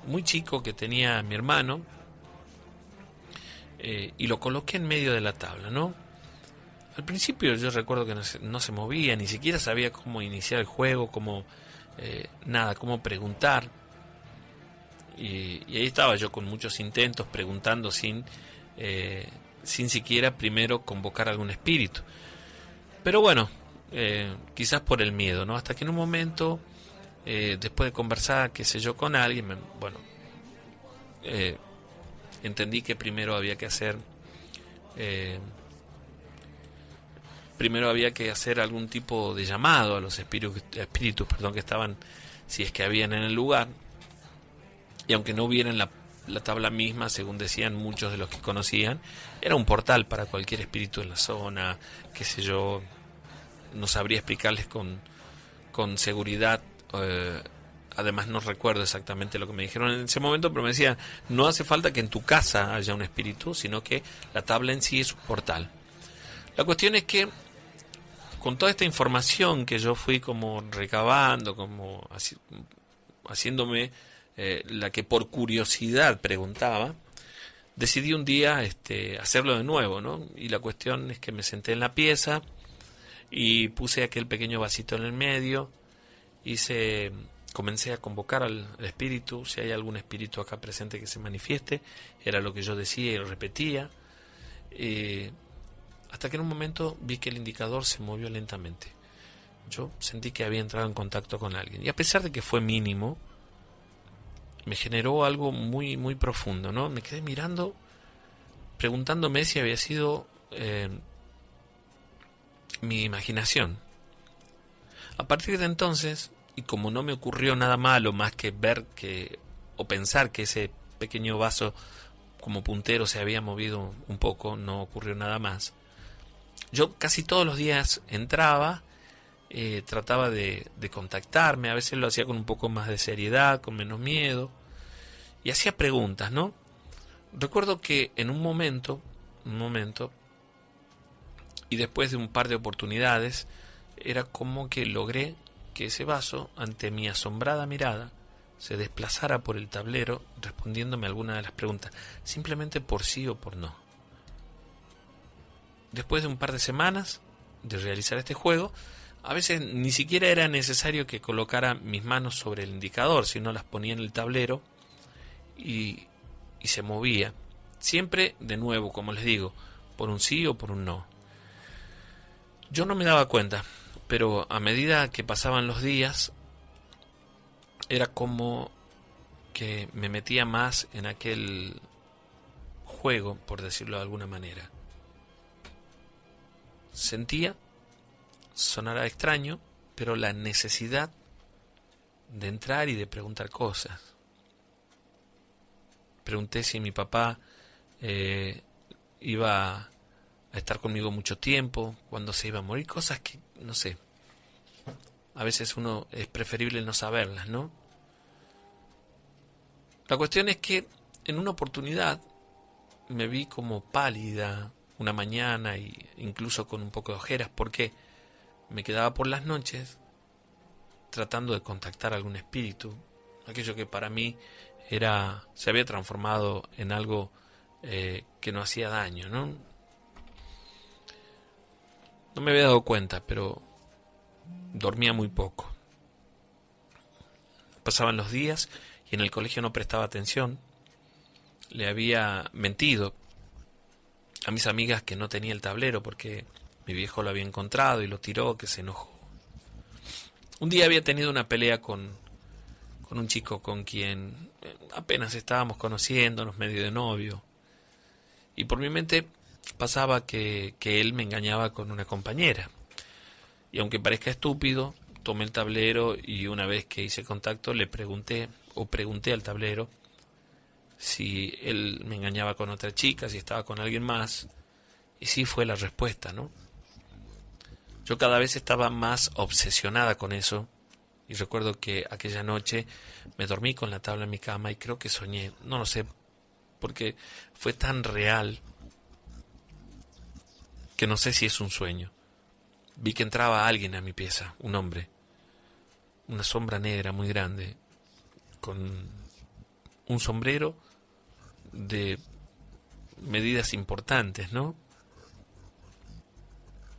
muy chico que tenía mi hermano, y lo coloqué en medio de la tabla, ¿no? Al principio yo recuerdo que no se movía, ni siquiera sabía cómo iniciar el juego, cómo preguntar. Y ahí estaba yo con muchos intentos preguntando sin siquiera primero convocar algún espíritu. Pero bueno, quizás por el miedo, ¿no? Hasta que en un momento, después de conversar, qué sé yo, con alguien, entendí que primero había que hacer algún tipo de llamado a los espíritus que estaban, si es que habían en el lugar. Y aunque no vieran la tabla misma, según decían muchos de los que conocían, era un portal para cualquier espíritu en la zona, qué sé yo, no sabría explicarles con seguridad. Además no recuerdo exactamente lo que me dijeron en ese momento, pero me decían, no hace falta que en tu casa haya un espíritu, sino que la tabla en sí es un portal. La cuestión es que con toda esta información que yo fui como recabando, como haciéndome la que por curiosidad preguntaba, decidí un día hacerlo de nuevo, ¿no? Y la cuestión es que me senté en la pieza y puse aquel pequeño vasito en el medio, comencé a convocar al espíritu, si hay algún espíritu acá presente que se manifieste, era lo que yo decía y repetía, hasta que en un momento vi que el indicador se movió lentamente. Yo sentí que había entrado en contacto con alguien, y a pesar de que fue mínimo, me generó algo muy, muy profundo, ¿no? Me quedé mirando, preguntándome si había sido mi imaginación. A partir de entonces, y como no me ocurrió nada malo más que ver o pensar que ese pequeño vaso como puntero se había movido un poco, no ocurrió nada más. Yo casi todos los días entraba, trataba de contactarme, a veces lo hacía con un poco más de seriedad, con menos miedo, y hacía preguntas, ¿no? Recuerdo que en un momento, y después de un par de oportunidades, era como que logré que ese vaso, ante mi asombrada mirada, se desplazara por el tablero respondiéndome alguna de las preguntas, simplemente por sí o por no. Después de un par de semanas de realizar este juego, a veces ni siquiera era necesario que colocara mis manos sobre el indicador, sino las ponía en el tablero y se movía. Siempre, de nuevo, como les digo, por un sí o por un no. Yo no me daba cuenta, pero a medida que pasaban los días, era como que me metía más en aquel juego, por decirlo de alguna manera. Sentía, sonará extraño, pero la necesidad de entrar y de preguntar cosas. Pregunté si mi papá iba a estar conmigo mucho tiempo, cuándo se iba a morir, cosas que, no sé, a veces es preferible no saberlas, ¿no? La cuestión es que en una oportunidad me vi como pálida una mañana e incluso con un poco de ojeras porque me quedaba por las noches tratando de contactar a algún espíritu, aquello que para mí se había transformado en algo que no hacía daño, ¿no? No me había dado cuenta, pero dormía muy poco. Pasaban los días y en el colegio no prestaba atención. Le había mentido a mis amigas que no tenía el tablero porque mi viejo lo había encontrado y lo tiró, que se enojó. Un día había tenido una pelea con un chico con quien apenas estábamos conociéndonos, medio de novio. Y por mi mente pasaba que él me engañaba con una compañera. Y aunque parezca estúpido, tomé el tablero y una vez que hice contacto pregunté al tablero si él me engañaba con otra chica, si estaba con alguien más. Y sí fue la respuesta, ¿no? Yo cada vez estaba más obsesionada con eso. Y recuerdo que aquella noche me dormí con la tabla en mi cama y creo que soñé, no lo sé, porque fue tan real que no sé si es un sueño. Vi que entraba alguien a mi pieza, un hombre, una sombra negra muy grande, con un sombrero de medidas importantes, ¿no?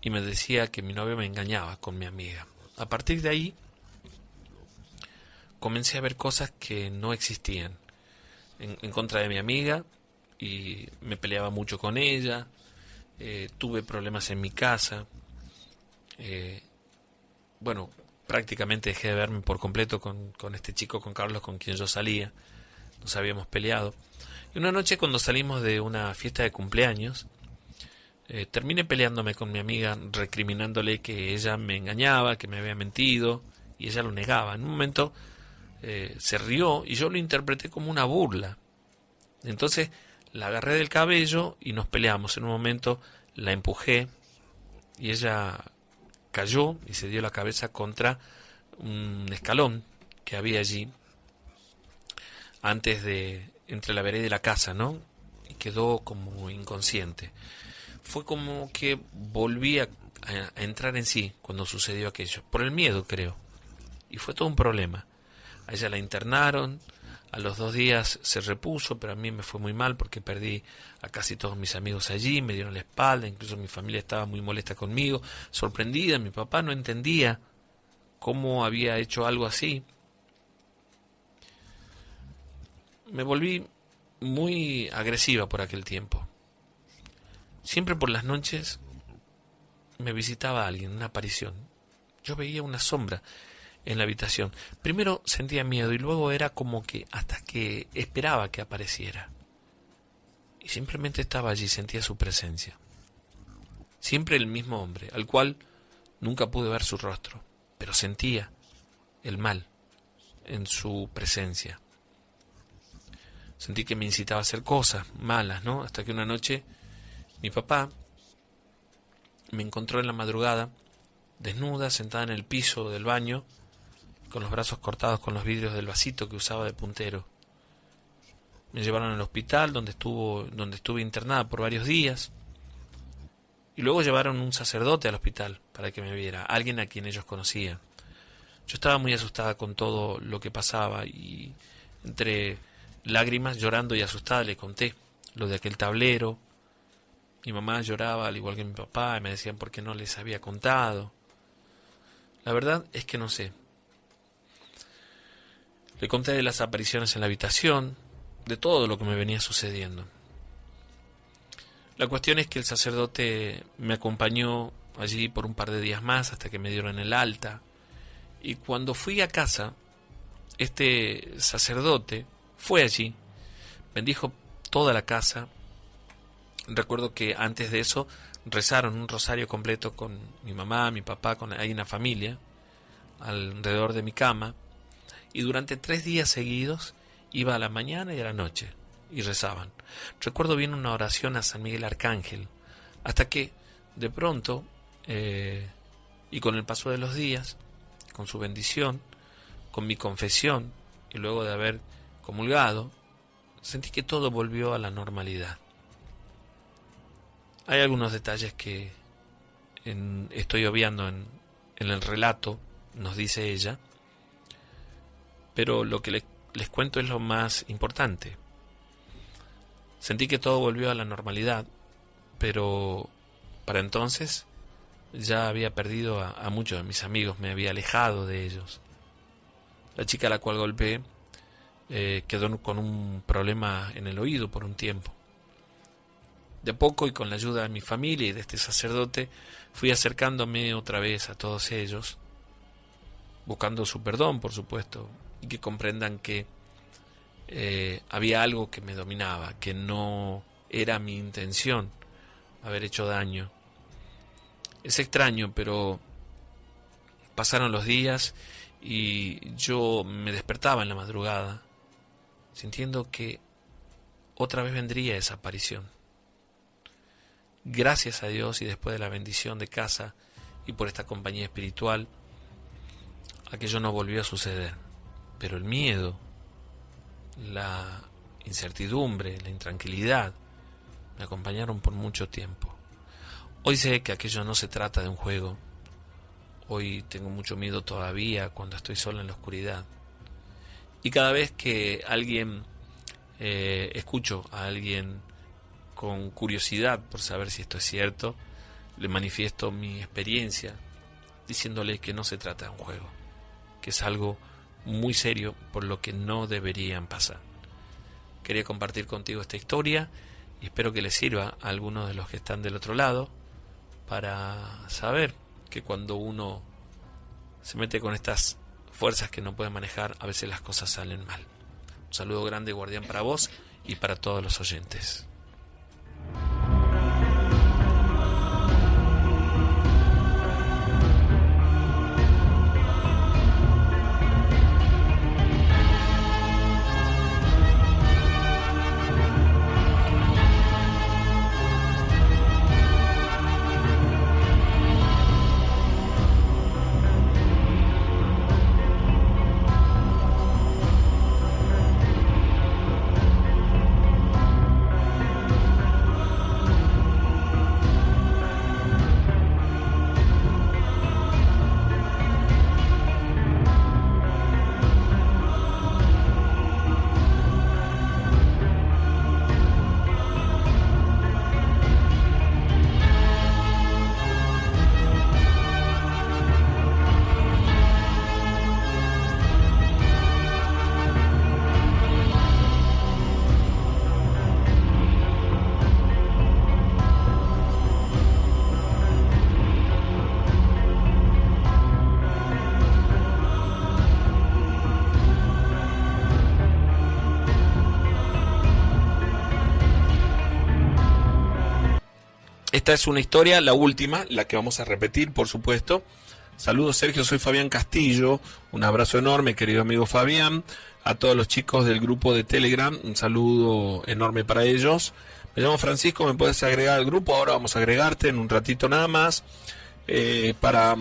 Y me decía que mi novio me engañaba con mi amiga. A partir de ahí comencé a ver cosas que no existían en contra de mi amiga y me peleaba mucho con ella. Tuve problemas en mi casa. Bueno, prácticamente dejé de verme por completo con este chico, con Carlos, con quien yo salía. Nos habíamos peleado. Y una noche cuando salimos de una fiesta de cumpleaños, terminé peleándome con mi amiga, recriminándole que ella me engañaba, que me había mentido, y ella lo negaba. En un momento se rió y yo lo interpreté como una burla. Entonces la agarré del cabello y nos peleamos. En un momento la empujé y ella cayó y se dio la cabeza contra un escalón que había allí entre la vereda y la casa, ¿no? Y quedó como inconsciente. Fue como que volví a entrar en sí cuando sucedió aquello, por el miedo, creo, y fue todo un problema. A ella la internaron, A los 2 días se repuso, pero a mí me fue muy mal porque perdí a casi todos mis amigos allí, me dieron la espalda, incluso mi familia estaba muy molesta conmigo, sorprendida, mi papá no entendía cómo había hecho algo así. Me volví muy agresiva por aquel tiempo. Siempre por las noches me visitaba alguien, una aparición. Yo veía una sombra en la habitación. Primero sentía miedo y luego era como que hasta que esperaba que apareciera. Y simplemente estaba allí, sentía su presencia. Siempre el mismo hombre, al cual nunca pude ver su rostro, pero sentía el mal en su presencia. Sentí que me incitaba a hacer cosas malas, ¿no? Hasta que una noche mi papá me encontró en la madrugada, desnuda, sentada en el piso del baño, con los brazos cortados con los vidrios del vasito que usaba de puntero. Me llevaron al hospital donde estuve internada por varios días. Y luego llevaron un sacerdote al hospital para que me viera, alguien a quien ellos conocían. Yo estaba muy asustada con todo lo que pasaba y entre lágrimas, llorando y asustada, le conté lo de aquel tablero. Mi mamá lloraba al igual que mi papá y me decían por qué no les había contado. La verdad es que no sé. Le conté de las apariciones en la habitación, de todo lo que me venía sucediendo. La cuestión es que el sacerdote me acompañó allí por un par de días más hasta que me dieron el alta. Y cuando fui a casa, este sacerdote fue allí, bendijo toda la casa. Recuerdo que antes de eso rezaron un rosario completo con mi mamá, mi papá, con ahí una familia, alrededor de mi cama. Y durante 3 días seguidos iba a la mañana y a la noche y rezaban. Recuerdo bien una oración a San Miguel Arcángel, hasta que de pronto, y con el paso de los días, con su bendición, con mi confesión y luego de haber comulgado, sentí que todo volvió a la normalidad. Hay algunos detalles que estoy obviando en el relato, nos dice ella, pero lo que les cuento es lo más importante. Sentí que todo volvió a la normalidad, pero para entonces ya había perdido a muchos de mis amigos, me había alejado de ellos. La chica a la cual golpeé quedó con un problema en el oído por un tiempo. De poco y con la ayuda de mi familia y de este sacerdote fui acercándome otra vez a todos ellos, buscando su perdón, por supuesto, y que comprendan que había algo que me dominaba, que no era mi intención haber hecho daño. Es extraño, pero pasaron los días y yo me despertaba en la madrugada sintiendo que otra vez vendría esa aparición. Gracias a Dios y después de la bendición de casa y por esta compañía espiritual, aquello no volvió a suceder. Pero el miedo, la incertidumbre, la intranquilidad me acompañaron por mucho tiempo. Hoy sé que aquello no se trata de un juego. Hoy tengo mucho miedo todavía cuando estoy solo en la oscuridad. Y cada vez que escucho a alguien con curiosidad por saber si esto es cierto, le manifiesto mi experiencia diciéndole que no se trata de un juego, que es algo muy serio por lo que no deberían pasar. Quería compartir contigo esta historia y espero que les sirva a algunos de los que están del otro lado para saber que cuando uno se mete con estas fuerzas que no puede manejar, a veces las cosas salen mal. Un saludo grande, guardián, para vos y para todos los oyentes. esta es una historia, la última, la que vamos a repetir, por supuesto. Saludos, Sergio, soy Fabián Castillo. Un abrazo enorme, querido amigo Fabián. A todos los chicos del grupo de Telegram, un saludo enorme para ellos. Me llamo Francisco, me puedes agregar al grupo. Ahora vamos a agregarte en un ratito nada más. Para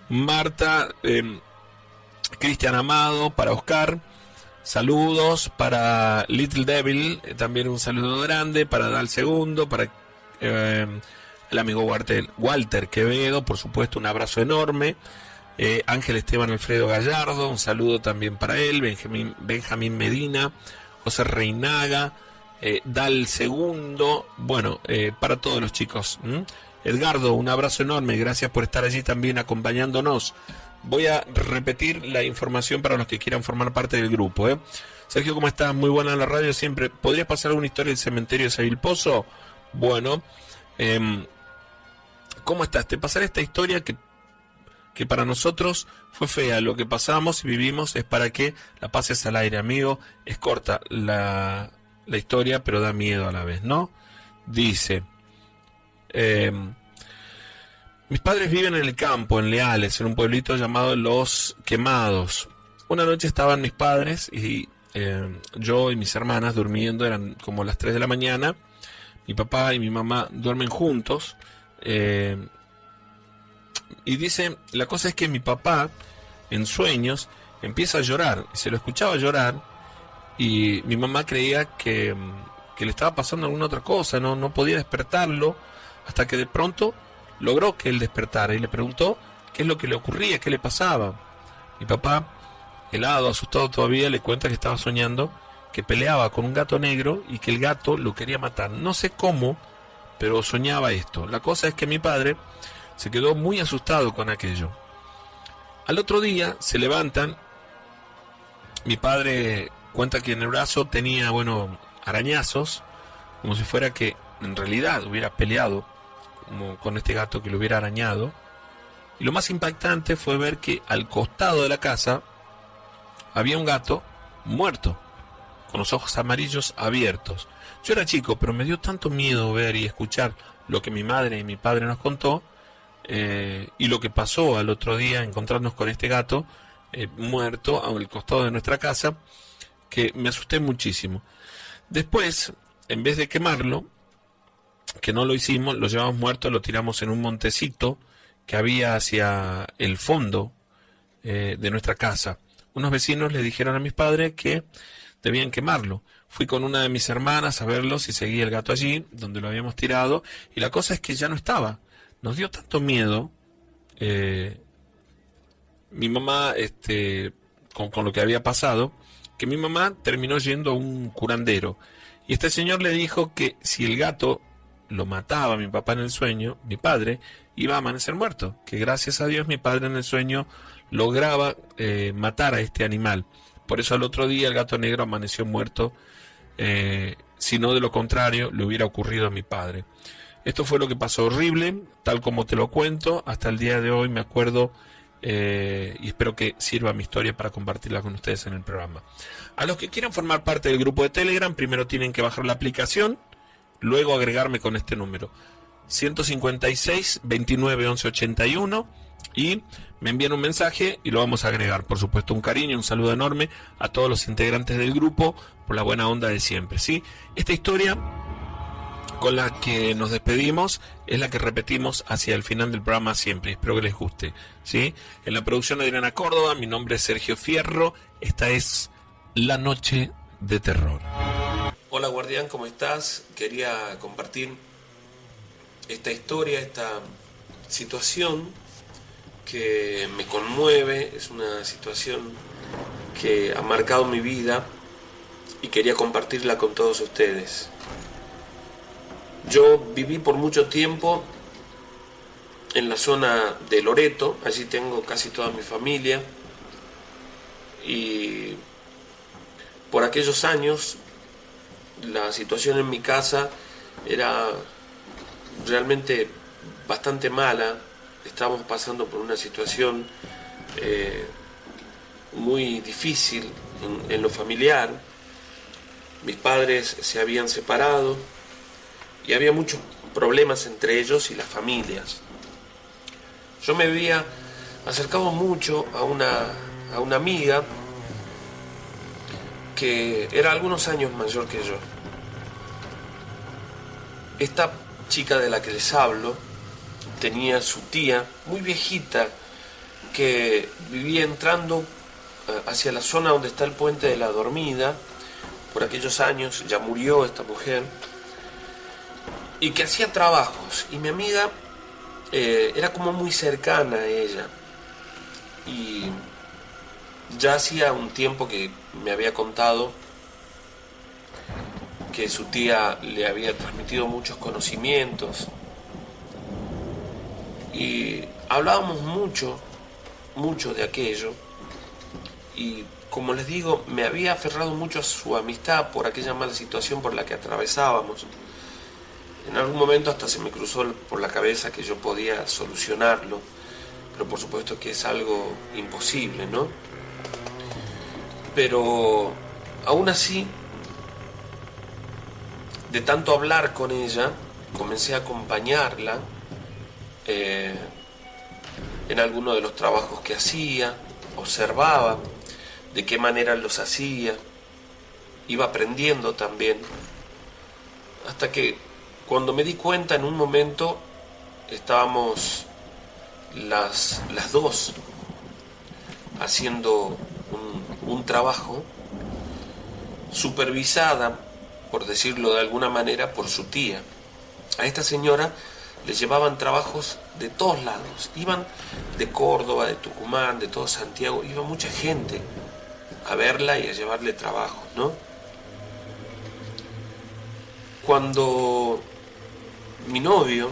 Marta, Cristian Amado, para Oscar, saludos. Para Little Devil, también un saludo grande. Para Dal Segundo, para el amigo Walter Quevedo, por supuesto, un abrazo enorme. Ángel Esteban Alfredo Gallardo, un saludo también para él. Benjamín Medina, José Reinaga, Dal Segundo, bueno, para todos los chicos. Edgardo, un abrazo enorme, gracias por estar allí también acompañándonos. Voy a repetir la información para los que quieran formar parte del grupo. Sergio, ¿cómo estás? Muy buena la radio siempre. ¿Podrías pasar alguna historia del cementerio de Seville Pozo? Bueno, ¿cómo estás? Te pasaré esta historia que para nosotros fue fea. Lo que pasamos y vivimos es para que la pases al aire, amigo. Es corta la historia, pero da miedo a la vez, ¿no? Dice, mis padres viven en el campo, en Leales, en un pueblito llamado Los Quemados. Una noche estaban mis padres y yo y mis hermanas durmiendo, eran como las 3 de la mañana. Mi papá y mi mamá duermen juntos. Y dice, la cosa es que mi papá, en sueños, empieza a llorar. Y se lo escuchaba llorar. Y mi mamá creía que le estaba pasando alguna otra cosa. No podía despertarlo. Hasta que de pronto logró que él despertara. Y le preguntó qué es lo que le ocurría, qué le pasaba. Mi papá, helado, asustado todavía, le cuenta que estaba soñando que peleaba con un gato negro y que el gato lo quería matar. No sé cómo, pero soñaba esto. La cosa es que mi padre se quedó muy asustado con aquello. Al otro día se levantan. Mi padre cuenta que en el brazo tenía, arañazos, como si fuera que en realidad hubiera peleado como con este gato que lo hubiera arañado. Y lo más impactante fue ver que al costado de la casa había un gato muerto, con los ojos amarillos abiertos. Yo era chico, pero me dio tanto miedo ver y escuchar lo que mi madre y mi padre nos contó, y lo que pasó al otro día, encontrarnos con este gato muerto al costado de nuestra casa, que me asusté muchísimo. Después, en vez de quemarlo, que no lo hicimos, lo llevamos muerto, lo tiramos en un montecito que había hacia el fondo de nuestra casa. Unos vecinos le dijeron a mis padres que debían quemarlo. Fui con una de mis hermanas a verlo si seguía el gato allí, donde lo habíamos tirado, y la cosa es que ya no estaba. Nos dio tanto miedo, mi mamá, con lo que había pasado, que mi mamá terminó yendo a un curandero. Y este señor le dijo que si el gato lo mataba a mi papá en el sueño, mi padre iba a amanecer muerto. Que gracias a Dios mi padre en el sueño lograba matar a este animal. Por eso al otro día el gato negro amaneció muerto, si no de lo contrario le hubiera ocurrido a mi padre. Esto fue lo que pasó, horrible, tal como te lo cuento. Hasta el día de hoy me acuerdo, y espero que sirva mi historia para compartirla con ustedes en el programa. A los que quieran formar parte del grupo de Telegram, primero tienen que bajar la aplicación, luego agregarme con este número 156 29 11 81 y me envían un mensaje y lo vamos a agregar. Por supuesto, un cariño, un saludo enorme a todos los integrantes del grupo por la buena onda de siempre, ¿sí? Esta historia con la que nos despedimos es la que repetimos hacia el final del programa siempre. Espero que les guste, ¿sí? En la producción de Adriana Córdoba, mi nombre es Sergio Fierro. Esta es La Noche de Terror. Hola guardián, ¿cómo estás? Quería compartir esta historia, esta situación que me conmueve. Es una situación que ha marcado mi vida y quería compartirla con todos ustedes. Yo viví por mucho tiempo en la zona de Loreto, allí tengo casi toda mi familia, y por aquellos años la situación en mi casa era realmente bastante mala. Estábamos pasando por una situación muy difícil en lo familiar. Mis padres se habían separado y había muchos problemas entre ellos y las familias. Yo me había acercado mucho a una amiga que era algunos años mayor que yo. Esta chica de la que les hablo tenía su tía, muy viejita, que vivía entrando hacia la zona donde está el puente de la Dormida. Por aquellos años ya murió esta mujer, y que hacía trabajos, y mi amiga era como muy cercana a ella, y ya hacía un tiempo que me había contado que su tía le había transmitido muchos conocimientos, y hablábamos mucho de aquello, y como les digo, me había aferrado mucho a su amistad por aquella mala situación por la que atravesábamos. En algún momento hasta se me cruzó por la cabeza que yo podía solucionarlo, pero por supuesto que es algo imposible, ¿no? Pero aún así, de tanto hablar con ella, comencé a acompañarla en alguno de los trabajos que hacía, observaba de qué manera los hacía, iba aprendiendo también, hasta que cuando me di cuenta, en un momento estábamos las dos haciendo un trabajo, supervisada, por decirlo de alguna manera, por su tía. A esta señora le llevaban trabajos de todos lados, iban de Córdoba, de Tucumán, de todo Santiago, iba mucha gente a verla y a llevarle trabajo, ¿no? Cuando mi novio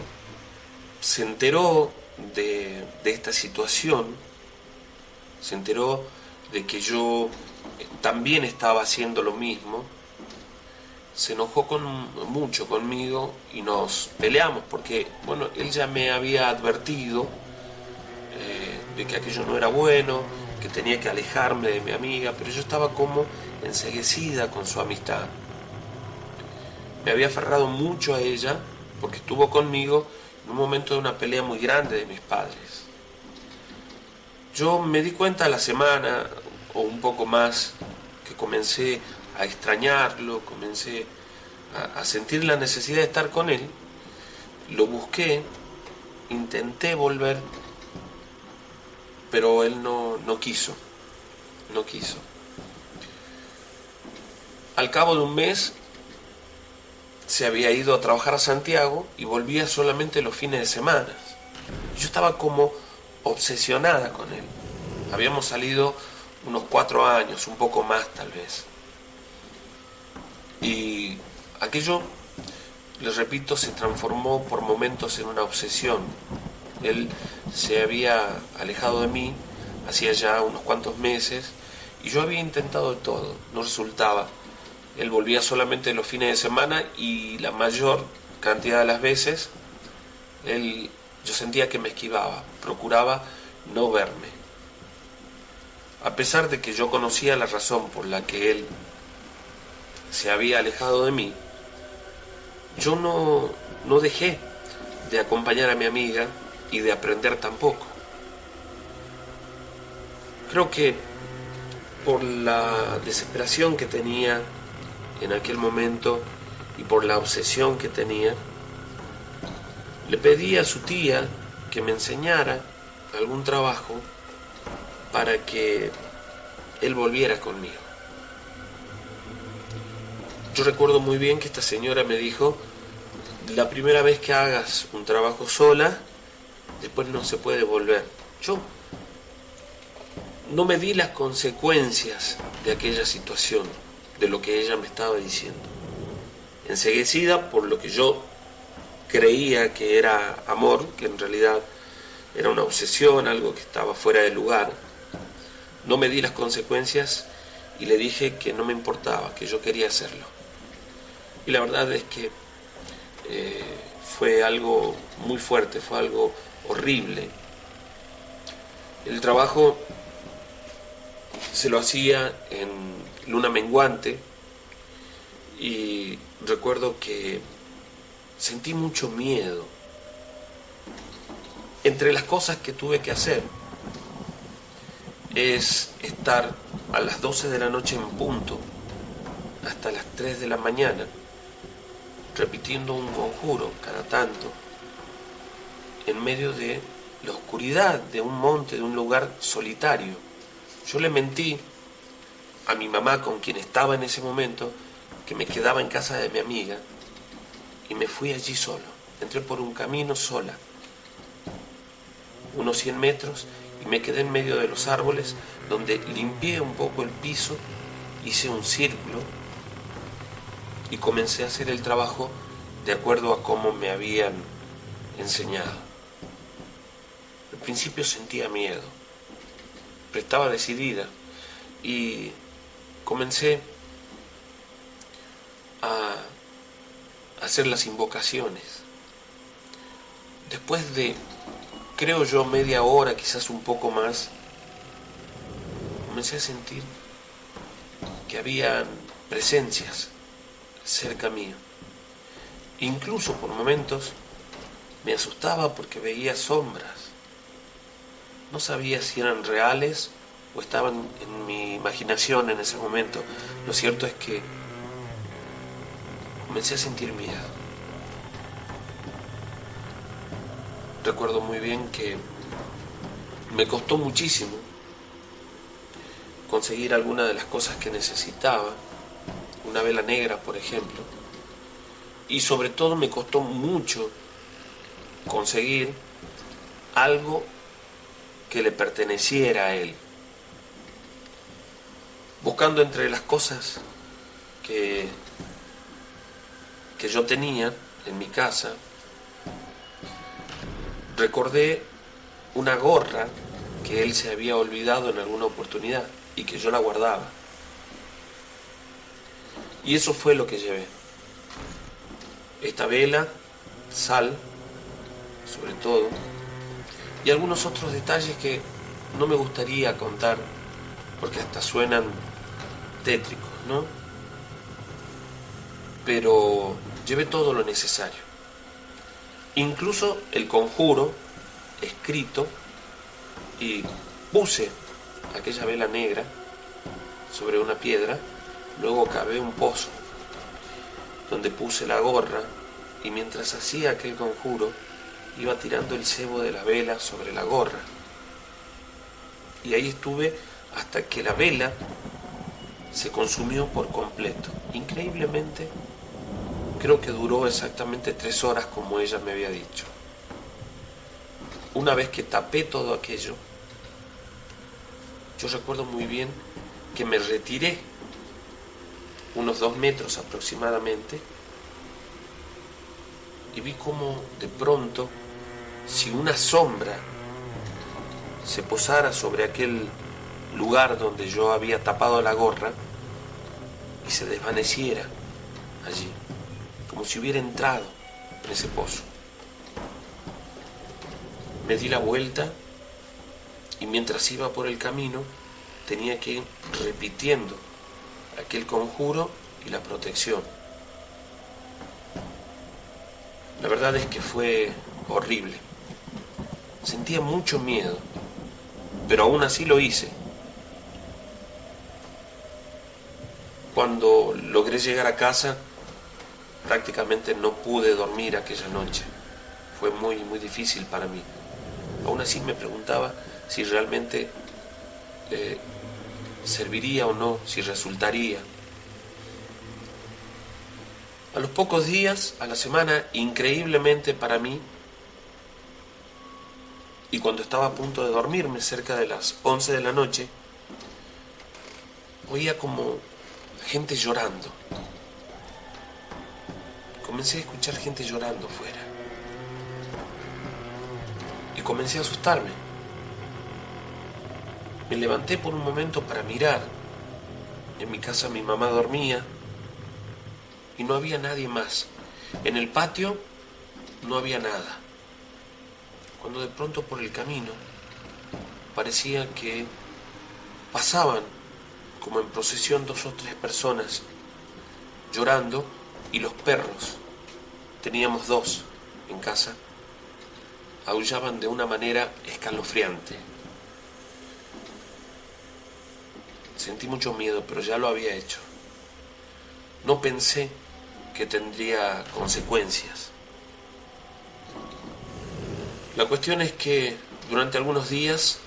se enteró de esta situación, se enteró de que yo también estaba haciendo lo mismo, se enojó mucho conmigo y nos peleamos porque, bueno, él ya me había advertido de que aquello no era bueno, que tenía que alejarme de mi amiga, pero yo estaba como enceguecida con su amistad. Me había aferrado mucho a ella porque estuvo conmigo en un momento de una pelea muy grande de mis padres. Yo me di cuenta a la semana o un poco más que comencé a extrañarlo, comencé a sentir la necesidad de estar con él. Lo busqué, intenté volver, pero él no quiso. Al cabo de un mes se había ido a trabajar a Santiago y volvía solamente los fines de semana. Yo estaba como obsesionada con él. Habíamos salido unos 4 años, un poco más tal vez. Y aquello, les repito, se transformó por momentos en una obsesión. Él se había alejado de mí hacía ya unos cuantos meses y yo había intentado de todo, no resultaba. Él volvía solamente los fines de semana y la mayor cantidad de las veces yo sentía que me esquivaba, procuraba no verme. A pesar de que yo conocía la razón por la que él se había alejado de mí, yo no dejé de acompañar a mi amiga y de aprender tampoco. Creo que por la desesperación que tenía en aquel momento y por la obsesión que tenía, le pedí a su tía que me enseñara algún trabajo para que él volviera conmigo. Yo recuerdo muy bien que esta señora me dijo: la primera vez que hagas un trabajo sola, después no se puede volver. Yo no me di las consecuencias de aquella situación, de lo que ella me estaba diciendo. Enceguecida por lo que yo creía que era amor, que en realidad era una obsesión, algo que estaba fuera de lugar, no me di las consecuencias y le dije que no me importaba, que yo quería hacerlo. Y la verdad es que fue algo muy fuerte, fue algo horrible. El trabajo se lo hacía en luna menguante y recuerdo que sentí mucho miedo. Entre las cosas que tuve que hacer es estar a las 12 de la noche en punto hasta las 3 de la mañana repitiendo un conjuro cada tanto en medio de la oscuridad de un monte, de un lugar solitario. Yo le mentí a mi mamá, con quien estaba en ese momento, que me quedaba en casa de mi amiga, y me fui allí solo. Entré por un camino sola, unos 100 metros, y me quedé en medio de los árboles, donde limpié un poco el piso, hice un círculo y comencé a hacer el trabajo de acuerdo a cómo me habían enseñado. Al principio sentía miedo, pero estaba decidida y comencé a hacer las invocaciones. Después de, creo yo, media hora, quizás un poco más, comencé a sentir que habían presencias cerca mío. Incluso por momentos me asustaba porque veía sombras. No sabía si eran reales o estaban en mi imaginación en ese momento. Lo cierto es que comencé a sentir miedo. Recuerdo muy bien que me costó muchísimo conseguir alguna de las cosas que necesitaba, una vela negra, por ejemplo, y sobre todo me costó mucho conseguir algo que le perteneciera a él. Buscando entre las cosas que yo tenía en mi casa, recordé una gorra que él se había olvidado en alguna oportunidad y que yo la guardaba. Y eso fue lo que llevé. Esta vela, sal, sobre todo, y algunos otros detalles que no me gustaría contar porque hasta suenan tétricos, ¿no? Pero llevé todo lo necesario. Incluso el conjuro escrito, y puse aquella vela negra sobre una piedra. Luego cavé un pozo donde puse la gorra, y mientras hacía aquel conjuro iba tirando el cebo de la vela sobre la gorra. Y ahí estuve hasta que la vela se consumió por completo. Increíblemente, creo que duró exactamente 3 horas como ella me había dicho. Una vez que tapé todo aquello, yo recuerdo muy bien que me retiré unos 2 metros aproximadamente y vi como de pronto, si una sombra se posara sobre aquel lugar donde yo había tapado la gorra y se desvaneciera allí, como si hubiera entrado en ese pozo. Me di la vuelta y mientras iba por el camino tenía que ir repitiendo aquel conjuro y la protección. La verdad es que fue horrible. Sentía mucho miedo, pero aún así lo hice. Cuando logré llegar a casa, prácticamente no pude dormir aquella noche. Fue muy, muy difícil para mí. Aún así me preguntaba si realmente serviría o no, si resultaría. A los pocos días, a la semana, increíblemente para mí, y cuando estaba a punto de dormirme, cerca de las 11 de la noche, oía como gente llorando. Comencé a escuchar gente llorando fuera. Y comencé a asustarme. Me levanté por un momento para mirar. En mi casa mi mamá dormía y no había nadie más. En el patio no había nada. Cuando de pronto por el camino parecía que pasaban como en procesión 2 o 3 personas llorando, y los perros teníamos dos en casa, aullaban de una manera escalofriante. Sentí mucho miedo, pero ya lo había hecho. No pensé que tendría consecuencias. La cuestión es que durante algunos días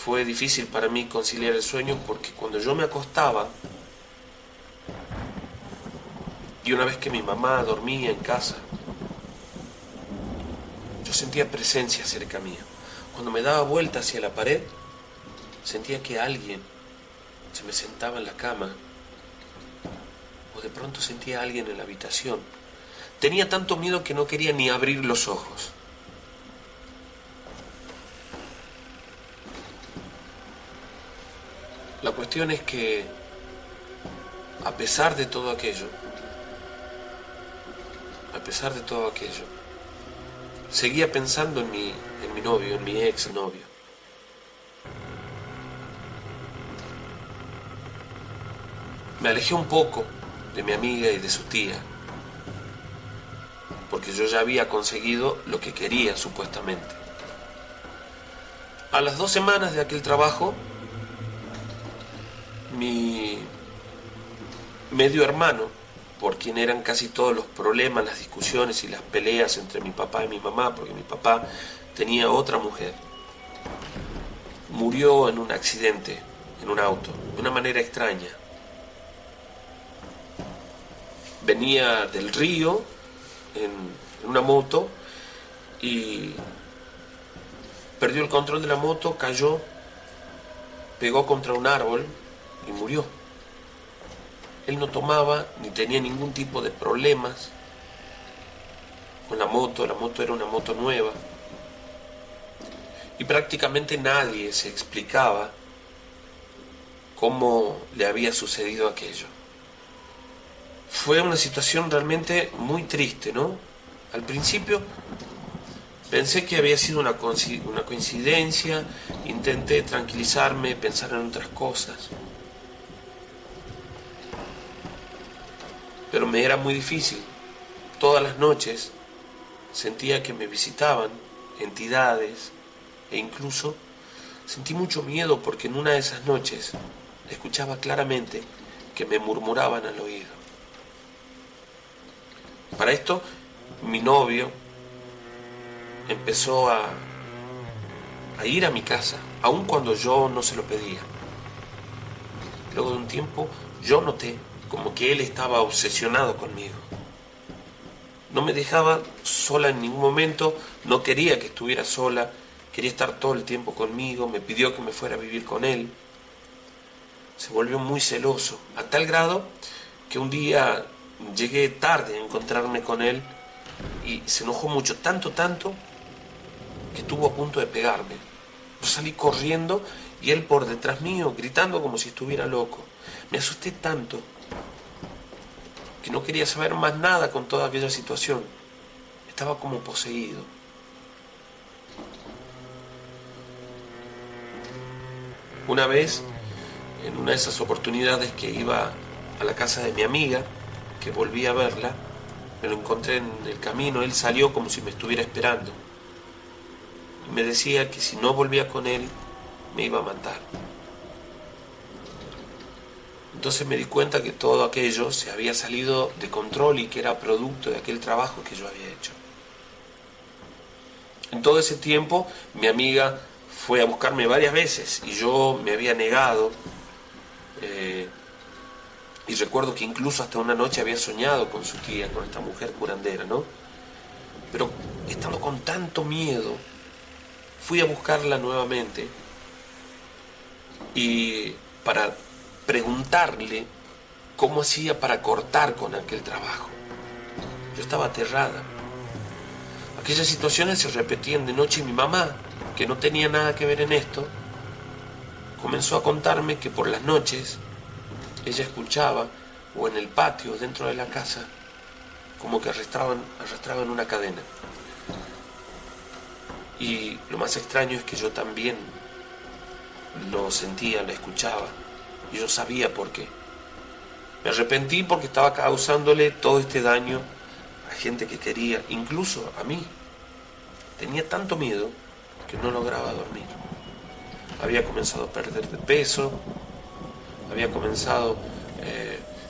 fue difícil para mí conciliar el sueño, porque cuando yo me acostaba, y una vez que mi mamá dormía en casa, yo sentía presencia cerca mía. Cuando me daba vuelta hacia la pared, sentía que alguien se me sentaba en la cama, o de pronto sentía a alguien en la habitación. Tenía tanto miedo que no quería ni abrir los ojos. La cuestión es que, a pesar de todo aquello, seguía pensando en mi novio, en mi ex novio. Me alejé un poco de mi amiga y de su tía, porque yo ya había conseguido lo que quería, supuestamente. A las 2 semanas de aquel trabajo, mi medio hermano, por quien eran casi todos los problemas, las discusiones y las peleas entre mi papá y mi mamá, porque mi papá tenía otra mujer, murió en un accidente, en un auto, de una manera extraña. Venía del río en una moto y perdió el control de la moto, cayó, pegó contra un árbol y murió. Él no tomaba ni tenía ningún tipo de problemas con la moto era una moto nueva. Y prácticamente nadie se explicaba cómo le había sucedido aquello. Fue una situación realmente muy triste, ¿no? Al principio pensé que había sido una coincidencia, intenté tranquilizarme, pensar en otras cosas. Pero me era muy difícil. Todas las noches sentía que me visitaban entidades e incluso sentí mucho miedo, porque en una de esas noches escuchaba claramente que me murmuraban al oído. Para esto, mi novio empezó a ir a mi casa, aun cuando yo no se lo pedía. Luego de un tiempo, yo noté como que él estaba obsesionado conmigo. No me dejaba sola en ningún momento, no quería que estuviera sola, quería estar todo el tiempo conmigo, me pidió que me fuera a vivir con él. Se volvió muy celoso, a tal grado que un día llegué tarde a encontrarme con él y se enojó mucho, tanto, que estuvo a punto de pegarme. Yo salí corriendo y él por detrás mío, gritando como si estuviera loco. Me asusté tanto que no quería saber más nada con toda aquella situación. Estaba como poseído. Una vez, en una de esas oportunidades que iba a la casa de mi amiga, que volví a verla, me lo encontré en el camino. Él salió como si me estuviera esperando. Y me decía que si no volvía con él, me iba a matar. Entonces me di cuenta que todo aquello se había salido de control y que era producto de aquel trabajo que yo había hecho. En todo ese tiempo, mi amiga fue a buscarme varias veces y yo me había negado. Y recuerdo que incluso hasta una noche había soñado con su tía, con esta mujer curandera, ¿no? Pero estando con tanto miedo, fui a buscarla nuevamente y para preguntarle cómo hacía para cortar con aquel trabajo. Yo estaba aterrada. Aquellas situaciones se repetían de noche y mi mamá, que no tenía nada que ver en esto, comenzó a contarme que por las noches ella escuchaba, o en el patio dentro de la casa, como que arrastraban una cadena. Y lo más extraño es que yo también lo sentía, lo escuchaba, y yo sabía por qué. Me arrepentí porque estaba causándole todo este daño a gente que quería, incluso a mí. Tenía tanto miedo que no lograba dormir. Había comenzado a perder de peso, había comenzado,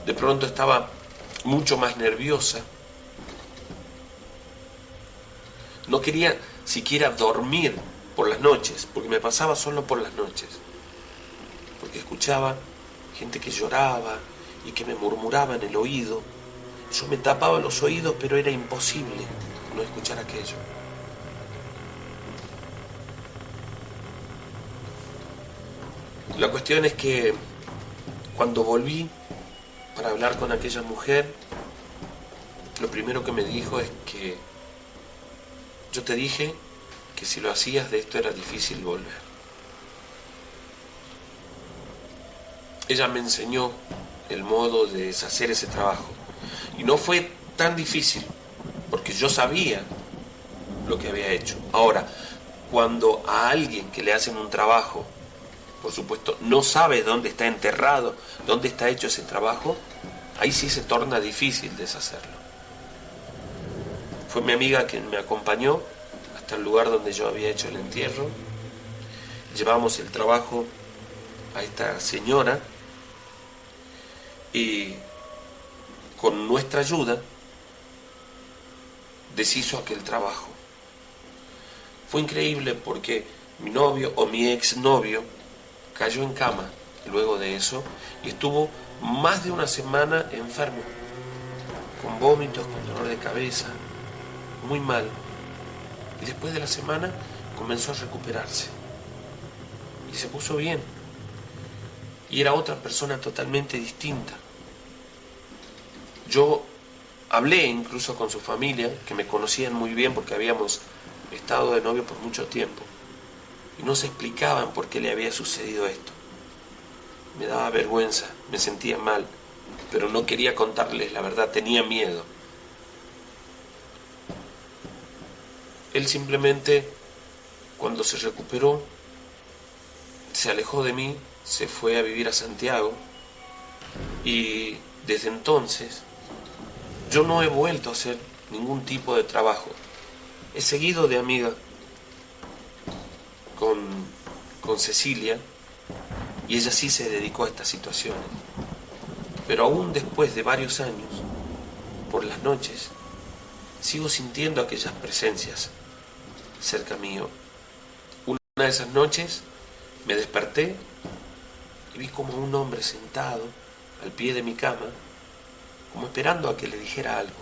de pronto estaba mucho más nerviosa. No quería siquiera dormir por las noches, porque me pasaba solo por las noches. Porque escuchaba gente que lloraba y que me murmuraba en el oído. Yo me tapaba los oídos, pero era imposible no escuchar aquello. La cuestión es que cuando volví para hablar con aquella mujer, lo primero que me dijo es que yo te dije que si lo hacías de esto era difícil volver. Ella me enseñó el modo de deshacer ese trabajo. Y no fue tan difícil, porque yo sabía lo que había hecho. Ahora, cuando a alguien que le hacen un trabajo, por supuesto, no sabe dónde está enterrado, dónde está hecho ese trabajo, ahí sí se torna difícil deshacerlo. Fue mi amiga quien me acompañó hasta el lugar donde yo había hecho el entierro. Llevamos el trabajo a esta señora y con nuestra ayuda deshizo aquel trabajo. Fue increíble porque mi novio o mi exnovio cayó en cama luego de eso y estuvo más de una semana enfermo, con vómitos, con dolor de cabeza, muy mal. Y después de la semana comenzó a recuperarse y se puso bien. Y era otra persona totalmente distinta. Yo hablé incluso con su familia, que me conocían muy bien porque habíamos estado de novio por mucho tiempo. Y no se explicaban por qué le había sucedido esto. Me daba vergüenza, me sentía mal, pero no quería contarles la verdad, tenía miedo. Él simplemente, cuando se recuperó, se alejó de mí, se fue a vivir a Santiago y desde entonces yo no he vuelto a hacer ningún tipo de trabajo. He seguido de amiga con Cecilia y ella sí se dedicó a estas situaciones. Pero aún después de varios años, por las noches, sigo sintiendo aquellas presencias cerca mío. Una de esas noches me desperté y vi como un hombre sentado al pie de mi cama, como esperando a que le dijera algo.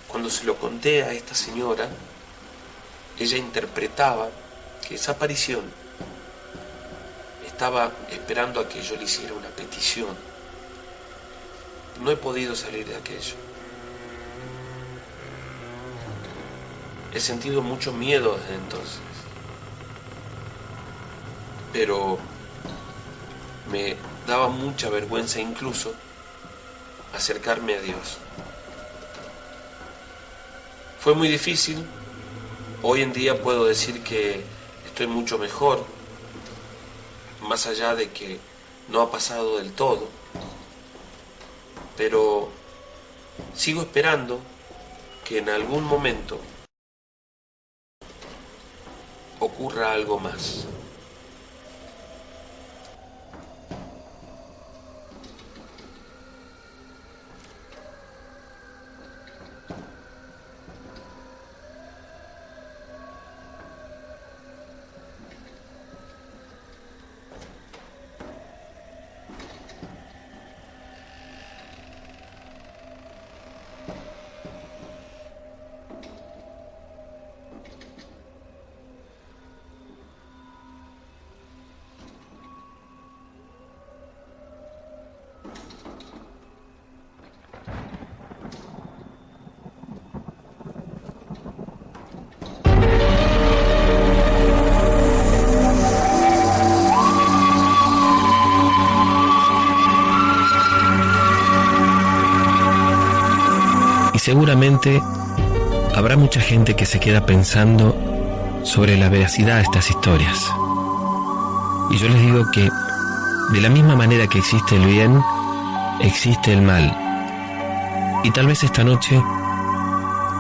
Cuando se lo conté a esta señora, ella interpretaba que esa aparición estaba esperando a que yo le hiciera una petición. No he podido salir de aquello. He sentido mucho miedo desde entonces, pero me daba mucha vergüenza incluso acercarme a Dios. Fue muy difícil. Hoy en día puedo decir que estoy mucho mejor, más allá de que no ha pasado del todo, pero sigo esperando que en algún momento ocurra algo más. Seguramente habrá mucha gente que se queda pensando sobre la veracidad de estas historias. Y yo les digo que de la misma manera que existe el bien, existe el mal. Y tal vez esta noche,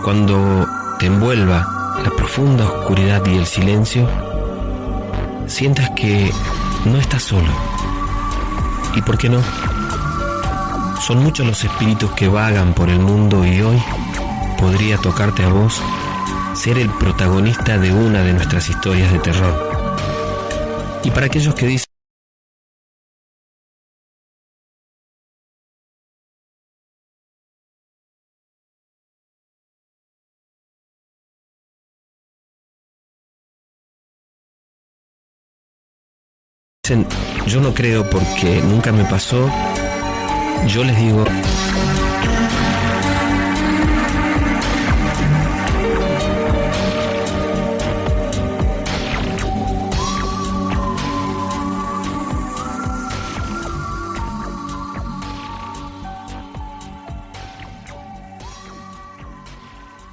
cuando te envuelva la profunda oscuridad y el silencio, sientas que no estás solo. ¿Y por qué no? Son muchos los espíritus que vagan por el mundo y hoy podría tocarte a vos ser el protagonista de una de nuestras historias de terror. Y para aquellos que dicen yo no creo porque nunca me pasó, yo les digo